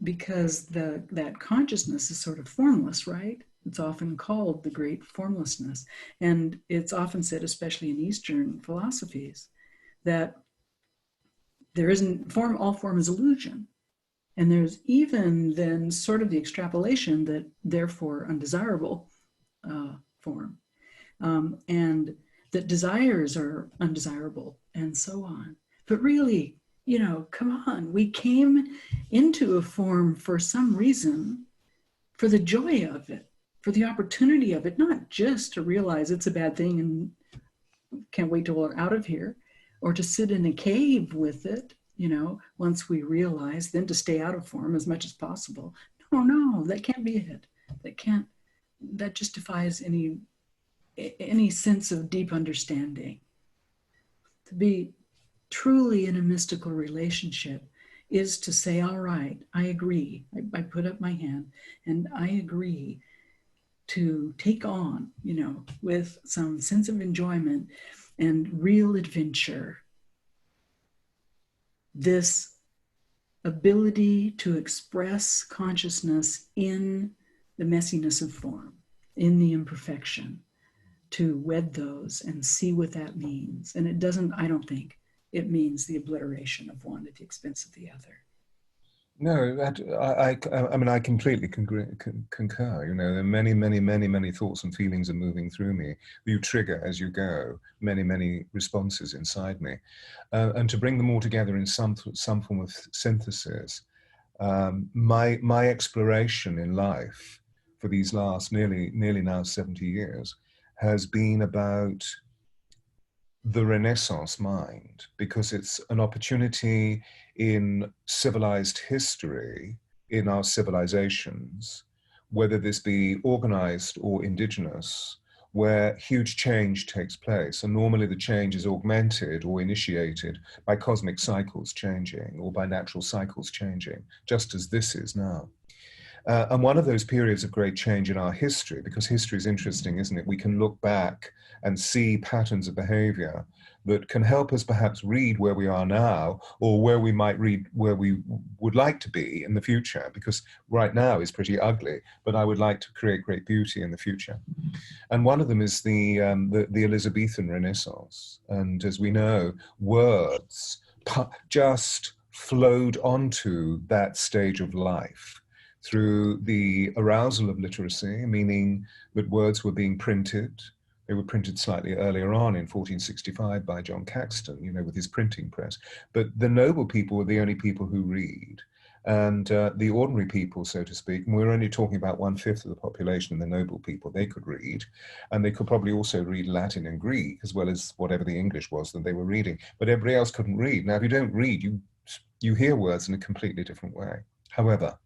because that consciousness is sort of formless, right? It's often called the great formlessness. And it's often said, especially in Eastern philosophies, that there isn't form, all form is illusion. And there's even then sort of the extrapolation that therefore undesirable form, and that desires are undesirable and so on. But really, you know, come on, we came into a form for some reason, for the joy of it, for the opportunity of it, not just to realize it's a bad thing and can't wait till we're out of here, or to sit in a cave with it, you know, once we realize, then to stay out of form as much as possible. No, that can't be it. That just defies any sense of deep understanding. To be truly in a mystical relationship is to say, all right, I agree. I put up my hand and I agree to take on, you know, with some sense of enjoyment and real adventure, this ability to express consciousness in the messiness of form, in the imperfection, to wed those and see what that means. And it doesn't, I don't think it means the obliteration of one at the expense of the other. No, I mean, I completely concur. You know, there are many thoughts and feelings are moving through me. You trigger as you go many responses inside me, and to bring them all together in some form of synthesis. My exploration in life for these last nearly now 70 years has been about the Renaissance mind, because it's an opportunity in civilized history, in our civilizations, whether this be organized or indigenous, where huge change takes place. And normally the change is augmented or initiated by cosmic cycles changing or by natural cycles changing, just as this is now. And one of those periods of great change in our history, because history is interesting, isn't it? We can look back and see patterns of behavior that can help us perhaps read where we are now, or where we might read where we would like to be in the future, because right now is pretty ugly, but I would like to create great beauty in the future. And one of them is the Elizabethan Renaissance. And as we know, words just flowed onto that stage of life through the arousal of literacy, meaning that words were being printed. They were printed slightly earlier on in 1465 by John Caxton, you know, with his printing press. But the noble people were the only people who read. And the ordinary people, so to speak, and we're only talking about 1/5 of the population, the noble people, they could read. And they could probably also read Latin and Greek, as well as whatever the English was that they were reading. But everybody else couldn't read. Now, if you don't read, you hear words in a completely different way. However,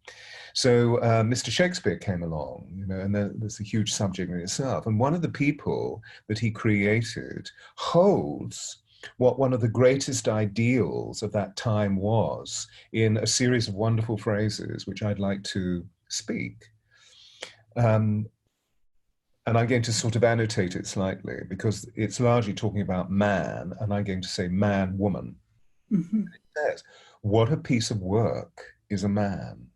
so Mr. Shakespeare came along, you know, and there's a huge subject in itself. And one of the people that he created holds what one of the greatest ideals of that time was, in a series of wonderful phrases, which I'd like to speak. And I'm going to sort of annotate it slightly, because it's largely talking about man, and I'm going to say man, woman. Mm-hmm. It says, what a piece of work is a man.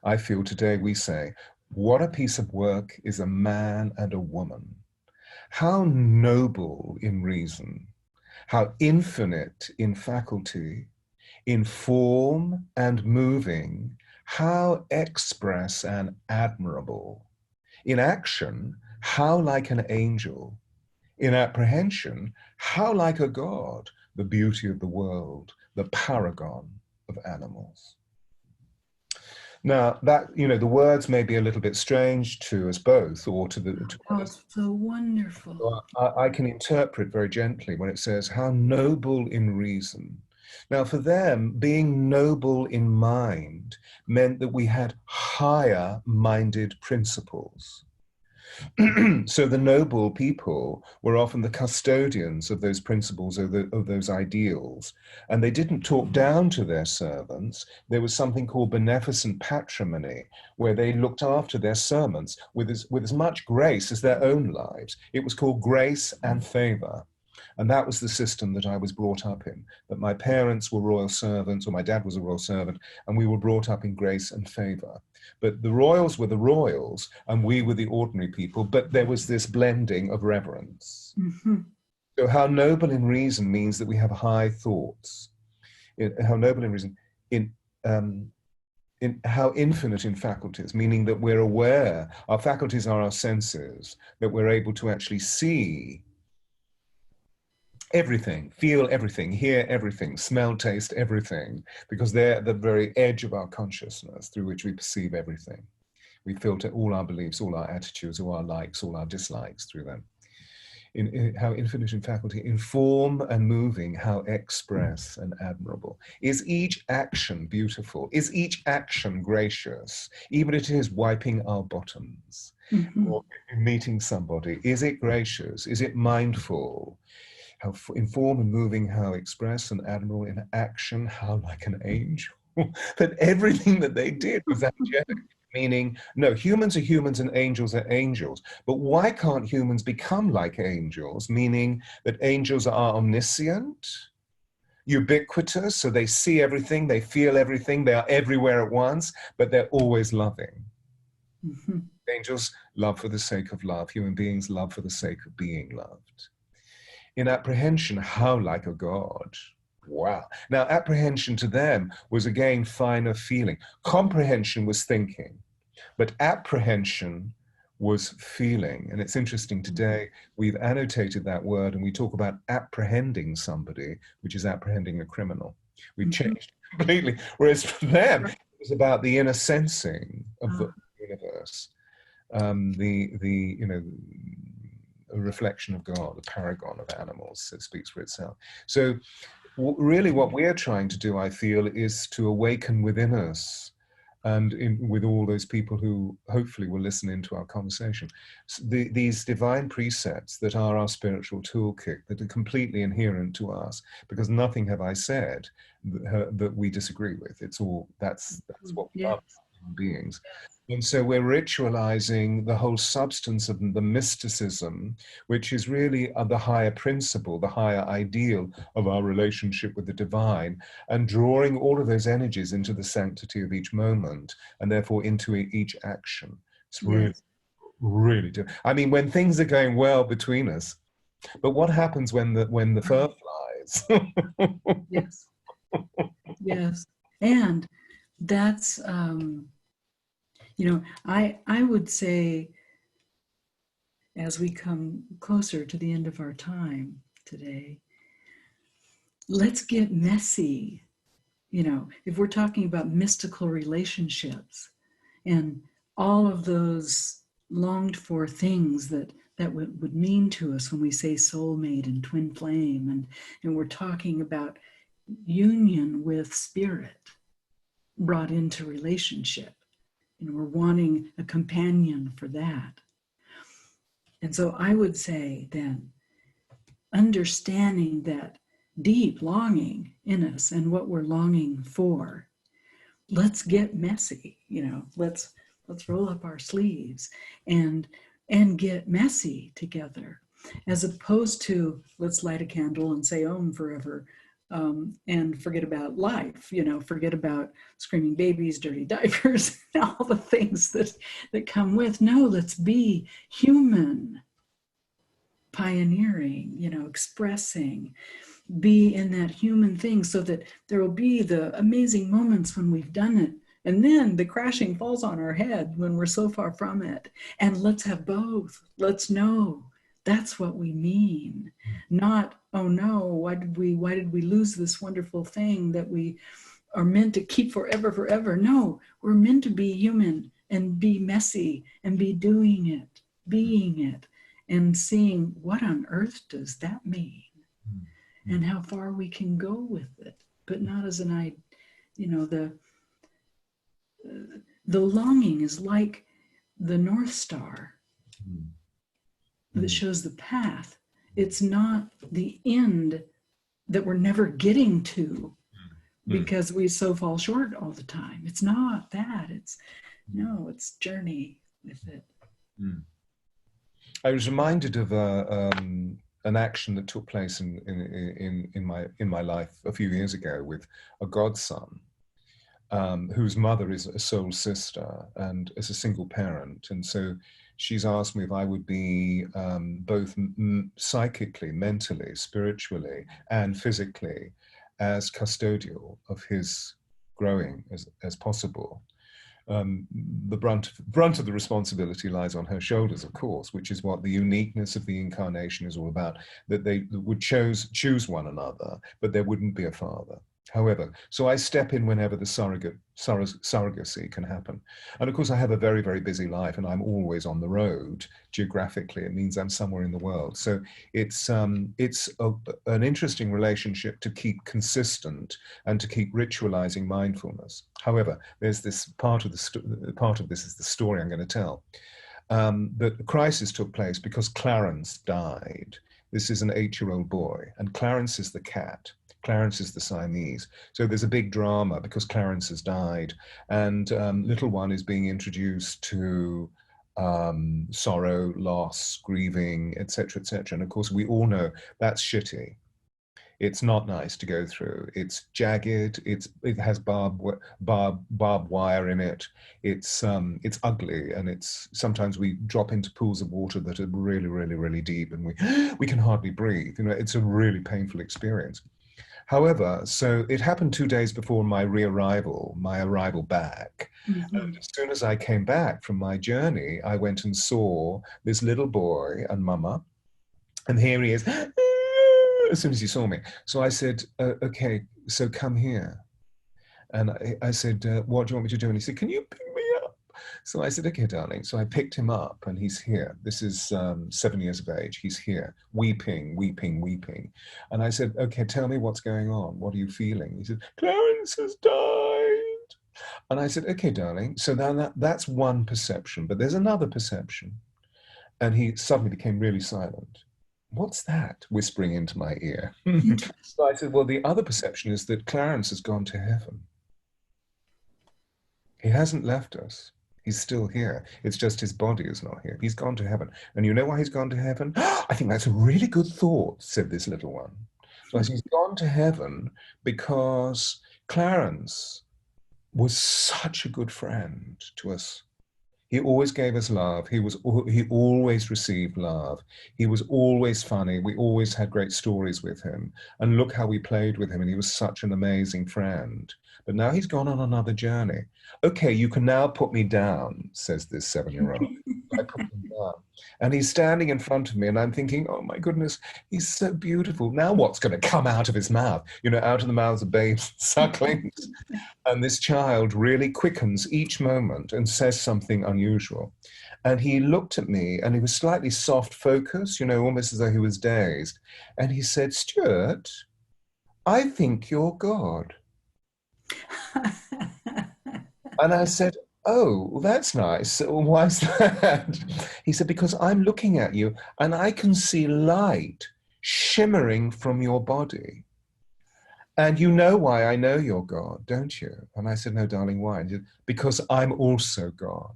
I feel today we say, what a piece of work is a man and a woman. How noble in reason, how infinite in faculty, in form and moving, how express and admirable. In action, how like an angel. In apprehension, how like a god, the beauty of the world, the paragon of animals. Now that, the words may be a little bit strange to us both, or to Oh, others. it's so wonderful. So I can interpret very gently when it says, how noble in reason. Now, for them, being noble in mind meant that we had higher minded principles. So the noble people were often the custodians of those principles, of those ideals, and they didn't talk down to their servants. There was something called beneficent patrimony, where they looked after their servants with as much grace as their own lives. It was called grace and favor. And that was the system that I was brought up in, that my parents were royal servants, or my dad was a royal servant, and we were brought up in grace and favor. But the royals were the royals, and we were the ordinary people, but there was this blending of reverence. Mm-hmm. So how noble in reason means that we have high thoughts. How noble in reason, in how infinite in faculties, meaning that we're aware, our faculties are our senses, that we're able to actually see everything, feel everything, hear everything, smell, taste everything, because they're at the very edge of our consciousness through which we perceive everything. We filter all our beliefs, all our attitudes, all our likes, all our dislikes through them. In how infinite in faculty, in form and moving, how express and admirable. Is each action beautiful? Is each action gracious? Even if it is wiping our bottoms, or meeting somebody, is it gracious? Is it mindful? How in form and moving, how express and admirable, in action, how like an angel. That everything that they did was angelic, meaning, no, humans are humans and angels are angels. But why can't humans become like angels? Meaning that angels are omniscient, ubiquitous, so they see everything, they feel everything, they are everywhere at once, but they're always loving. Mm-hmm. Angels love for the sake of love. Human beings love for the sake of being loved. In apprehension, how like a god. Wow. Now, apprehension to them was again finer feeling. Comprehension was thinking, but apprehension was feeling. And it's interesting today, we've annotated that word and we talk about apprehending somebody, which is apprehending a criminal. We've changed it completely. Whereas for them, it was about the inner sensing of the universe. A reflection of God, the paragon of animals. It speaks for itself. So really what we're trying to do, I feel, is to awaken within us, and with all those people who hopefully will listen into our conversation, these divine precepts that are our spiritual toolkit, that are completely inherent to us, because nothing have I said that we disagree with. It's all, that's what we are, human beings. And so we're ritualizing the whole substance of the mysticism, which is really the higher principle, the higher ideal of our relationship with the divine, and drawing all of those energies into the sanctity of each moment, and therefore into each action. It's really, really do. I mean, when things are going well between us, but what happens when the fur flies? Yes. Yes. And that's, I would say, as we come closer to the end of our time today, let's get messy. If we're talking about mystical relationships and all of those longed for things that would mean to us when we say soulmate and twin flame, and we're talking about union with spirit brought into relationship, and we're wanting a companion for that. And so I would say then, understanding that deep longing in us and what we're longing for, let's get messy. Let's roll up our sleeves and get messy together, as opposed to let's light a candle and say Om forever, and forget about life, forget about screaming babies, dirty diapers, and all the things that come with. No, let's be human, pioneering, expressing, be in that human thing, so that there will be the amazing moments when we've done it. And then the crashing falls on our head when we're so far from it. And let's have both. Let's know that's what we mean. Not, oh no, why did we lose this wonderful thing that we are meant to keep forever, forever. No, we're meant to be human and be messy and be doing it, being it, and seeing what on earth does that mean and how far we can go with it, but not as the longing is like the North Star that shows the path. It's not the end that we're never getting to because we so fall short all the time. It's not that. It's journey with it. I was reminded of an action that took place in my life a few years ago with a godson, whose mother is a soul sister and is a single parent. And so she's asked me if I would be both psychically, mentally, spiritually, and physically as custodial of his growing as possible. The brunt of the responsibility lies on her shoulders, of course, which is what the uniqueness of the incarnation is all about, that they would choose one another, but there wouldn't be a father. However, so I step in whenever the surrogacy can happen. And of course, I have a very, very busy life and I'm always on the road geographically. It means I'm somewhere in the world. So it's an interesting relationship to keep consistent and to keep ritualizing mindfulness. However, there's this part of this is the story I'm going to tell. That the crisis took place because Clarence died. This is an 8-year-old boy, and Clarence is the cat. Clarence is the Siamese. So there's a big drama because Clarence has died, and little one is being introduced to sorrow, loss, grieving, etc., etc. And of course, we all know that's shitty. It's not nice to go through. It's jagged. It has barbed wire in it. It's ugly, and it's sometimes we drop into pools of water that are really, really, really deep, and we can hardly breathe. You know, it's a really painful experience. However, so it happened 2 days before my arrival back. And as soon as I came back from my journey, I went and saw this little boy and mama, and here he is, as soon as he saw me. So I said, okay, so come here. And I said, what do you want me to do? And he said, can you pick me up? So I said, okay, darling. So I picked him up and he's here. This is 7 years of age. He's here, weeping, weeping, weeping. And I said, okay, tell me what's going on. What are you feeling? He said, Clarence has died. And I said, okay, darling. So now that's one perception, but there's another perception. And he suddenly became really silent. What's that? Whispering into my ear. So I said, well, the other perception is that Clarence has gone to heaven. He hasn't left us. He's still here. It's just his body is not here. He's gone to heaven. And you know why he's gone to heaven? I think that's a really good thought, said this little one. So I said, he's gone to heaven because Clarence was such a good friend to us. He always gave us love. He always received love. He was always funny. We always had great stories with him. And look how we played with him. And he was such an amazing friend. But now he's gone on another journey. Okay, you can now put me down, says this 7-year-old. I put him down. And he's standing in front of me and I'm thinking, oh my goodness, he's so beautiful. Now what's going to come out of his mouth? You know, out of the mouths of babes, sucklings. And this child really quickens each moment and says something unusual. And he looked at me and he was slightly soft focused, you know, almost as though he was dazed. And he said, Stewart, I think you're God. And I said, oh, that's nice. Why's that? He said, because I'm looking at you and I can see light shimmering from your body. And you know why I know you're God, don't you? And I said, no, darling, why? And he said, because I'm also God.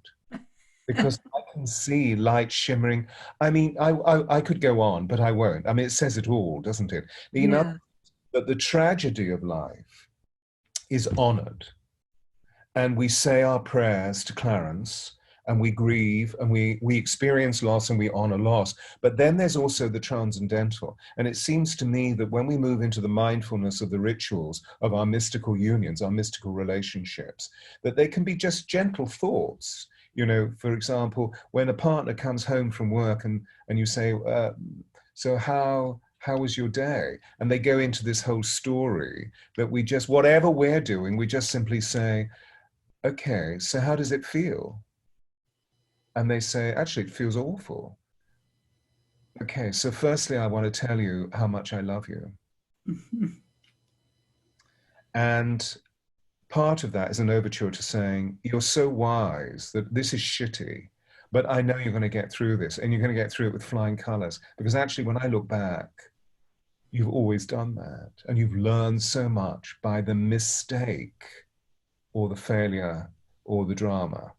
Because I can see light shimmering. I mean, I could go on, but I won't. I mean, it says it all, doesn't it? You know, that the tragedy of life is honored. And we say our prayers to Clarence, and we grieve, and we experience loss, and we honor loss. But then there's also the transcendental. And it seems to me that when we move into the mindfulness of the rituals of our mystical unions, our mystical relationships, that they can be just gentle thoughts. You know, for example, when a partner comes home from work and you say, so how how was your day? And they go into this whole story that we just, whatever we're doing, we just simply say, okay, so how does it feel? And they say, actually, it feels awful. Okay, so firstly, I want to tell you how much I love you. And part of that is an overture to saying, you're so wise that this is shitty, but I know you're going to get through this, and you're going to get through it with flying colors. Because actually, when I look back, you've always done that, and you've learned so much by the mistake or the failure or the drama,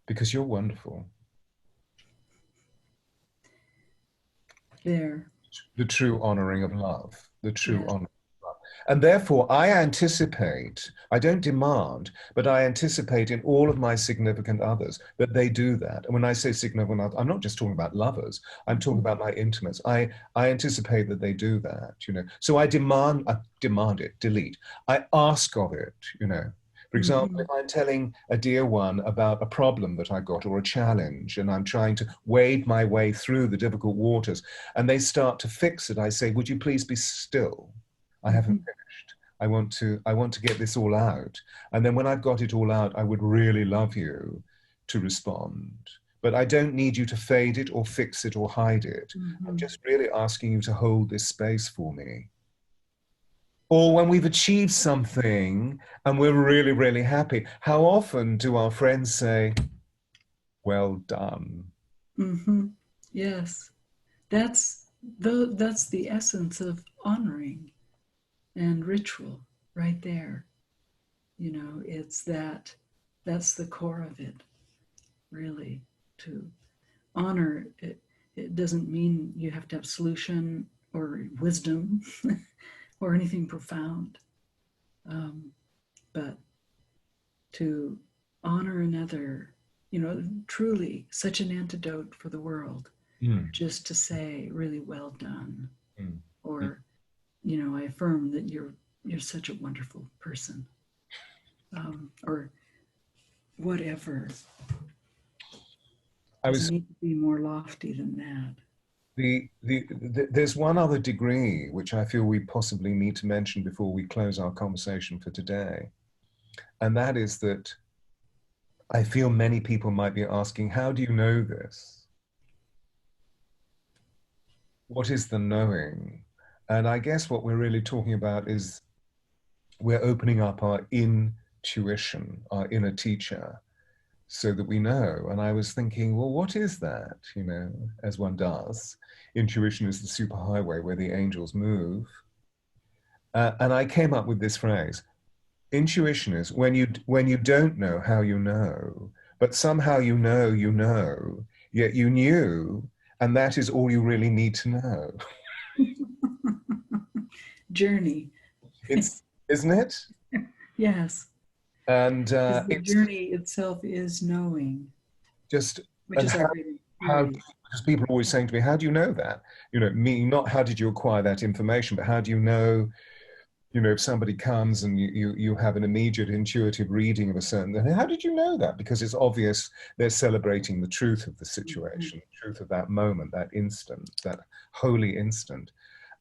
because you're wonderful. There. The true honoring of love, the true Yes. honor. And therefore, I anticipate, I don't demand, but I anticipate in all of my significant others that they do that. And when I say significant others, I'm not just talking about lovers, I'm talking about my intimates. I anticipate that they do that, you know. So I demand it, delete. I ask of it, you know. For example, if I'm telling a dear one about a problem that I got or a challenge, and I'm trying to wade my way through the difficult waters, and they start to fix it, I say, would you please be still? I haven't finished. I want to get this all out. And then when I've got it all out, I would really love you to respond. But I don't need you to fade it or fix it or hide it. I'm just really asking you to hold this space for me. Or when we've achieved something and we're really, really happy, how often do our friends say, well done? Yes. That's the essence of honoring and ritual right there. You know, it's that's the core of it, really. To honor it, it doesn't mean you have to have solution or wisdom or anything profound, but to honor another, you know, truly such an antidote for the world. Mm, Just to say, really well done, mm, mm. or you know, I affirm that you're such a wonderful person, or whatever. I Doesn't was need to be more lofty than that. there's one other degree which I feel we possibly need to mention before we close our conversation for today, and that is that I feel many people might be asking, how do you know this? What is the knowing? And I guess what we're really talking about is we're opening up our intuition, our inner teacher, so that we know. And I was thinking, well, what is that? You know, as one does. Intuition is the superhighway where the angels move. And I came up with this phrase: intuition is when you don't know how you know, but somehow you know, yet you knew, and that is all you really need to know. Journey. It's isn't it? Yes, And because the it's journey itself is knowing, just which and is our great how imperative. because people are always saying to me, how do you know that? You know, me not how did you acquire that information, but how do you know, if somebody comes and you have an immediate intuitive reading of a certain, how did you know that? Because it's obvious they're celebrating the truth of the situation, the truth of that moment, that instant, that holy instant.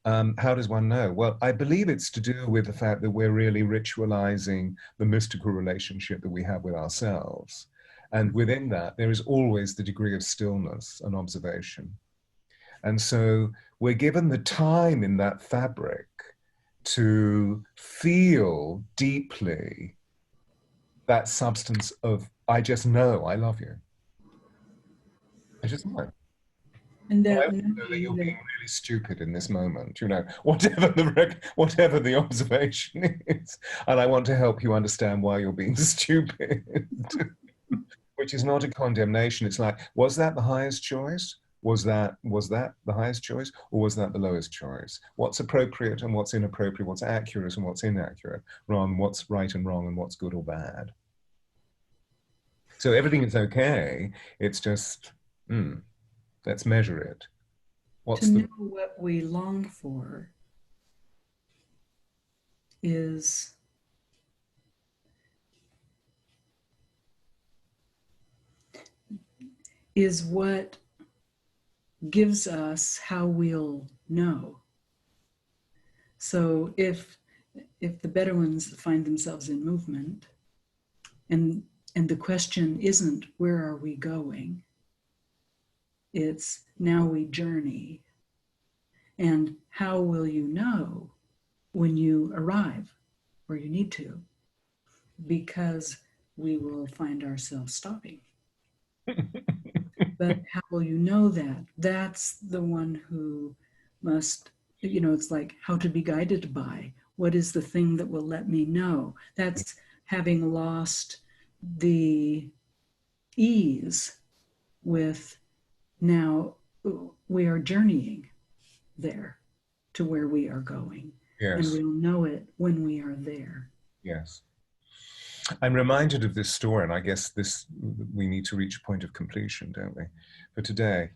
How does one know? Well, I believe it's to do with the fact that we're really ritualizing the mystical relationship that we have with ourselves. And within that, there is always the degree of stillness and observation. And so we're given the time in that fabric to feel deeply that substance of, I just know I love you. I just know. And I that also know that you're knowing being that really stupid in this moment, you know, whatever the observation is. And I want to help you understand why you're being stupid, which is not a condemnation. It's like, was that the highest choice? Was that the highest choice, or was that the lowest choice? What's appropriate and what's inappropriate, what's accurate and what's inaccurate, wrong, what's right and wrong, and what's good or bad. So everything is okay. It's just, let's measure it. to What's know the what we long for is what gives us how we'll know. So if the Bedouins find themselves in movement, and the question isn't where are we going, it's now we journey. And how will you know when you arrive where you need to? Because we will find ourselves stopping. But how will you know that? That's the one who must, it's like how to be guided by. What is the thing that will let me know? That's having lost the ease with now we are journeying there to where we are going. Yes. And we'll know it when we are there. Yes. I'm reminded of this story, and I guess we need to reach a point of completion, don't we, for today.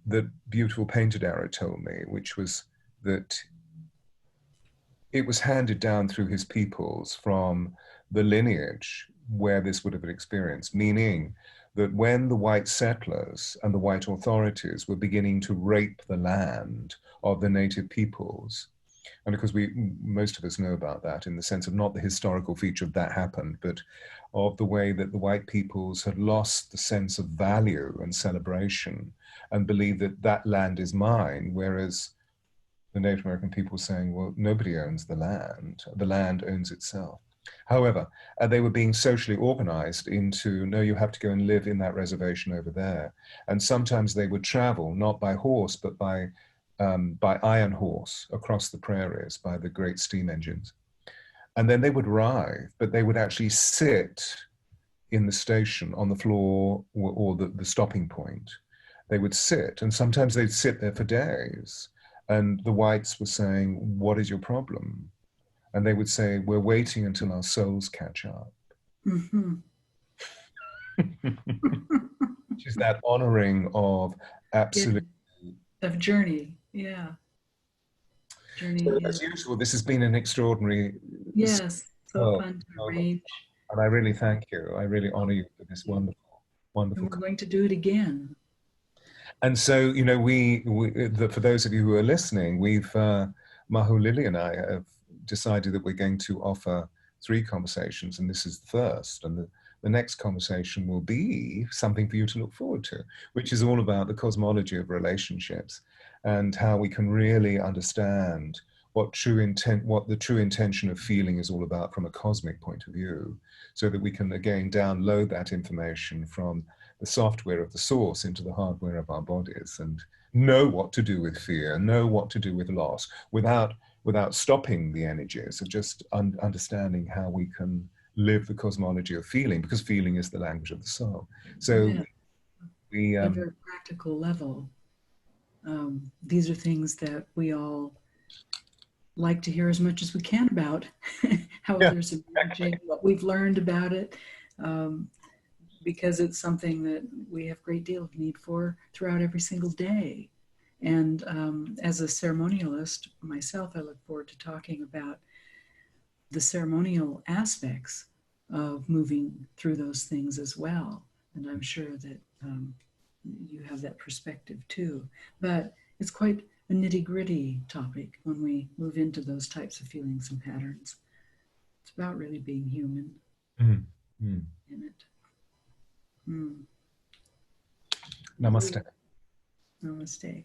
The beautiful painted arrow told me, which was that it was handed down through his peoples from the lineage where this would have been experienced, meaning that when the white settlers and the white authorities were beginning to rape the land of the native peoples, and because most of us know about that in the sense of not the historical feature of that happened, but of the way that the white peoples had lost the sense of value and celebration and believed that that land is mine, whereas the Native American people were saying, well, nobody owns the land owns itself. However, they were being socially organized into, no, you have to go and live in that reservation over there. And sometimes they would travel, not by horse, but by iron horse across the prairies, by the great steam engines. And then they would arrive, but they would actually sit in the station on the floor or the stopping point. They would sit, and sometimes they'd sit there for days. And the whites were saying, what is your problem? And they would say, we're waiting until our souls catch up. Mm-hmm. Which is that honoring of absolute. Of journey, yeah. Journey. So, as usual, this has been an extraordinary. Yes, so fun to arrange. And I really thank you. I really honor you for this wonderful, wonderful. And we're going to do it again. And so, for those of you who are listening, Mahu, Lily, and I have decided that we're going to offer 3 conversations, and this is the first. And the next conversation will be something for you to look forward to, which is all about the cosmology of relationships and how we can really understand what the true intention of feeling is all about from a cosmic point of view, so that we can again download that information from the software of the source into the hardware of our bodies and know what to do with fear, know what to do with loss, without stopping the energies of just understanding how we can live the cosmology of feeling, because feeling is the language of the soul. So yeah. At a very practical level, these are things that we all like to hear as much as we can about, how others are managing, what we've learned about it, because it's something that we have a great deal of need for throughout every single day. And as a ceremonialist myself, I look forward to talking about the ceremonial aspects of moving through those things as well. And I'm sure that you have that perspective too. But it's quite a nitty-gritty topic when we move into those types of feelings and patterns. It's about really being human in it. Namaste. Namaste.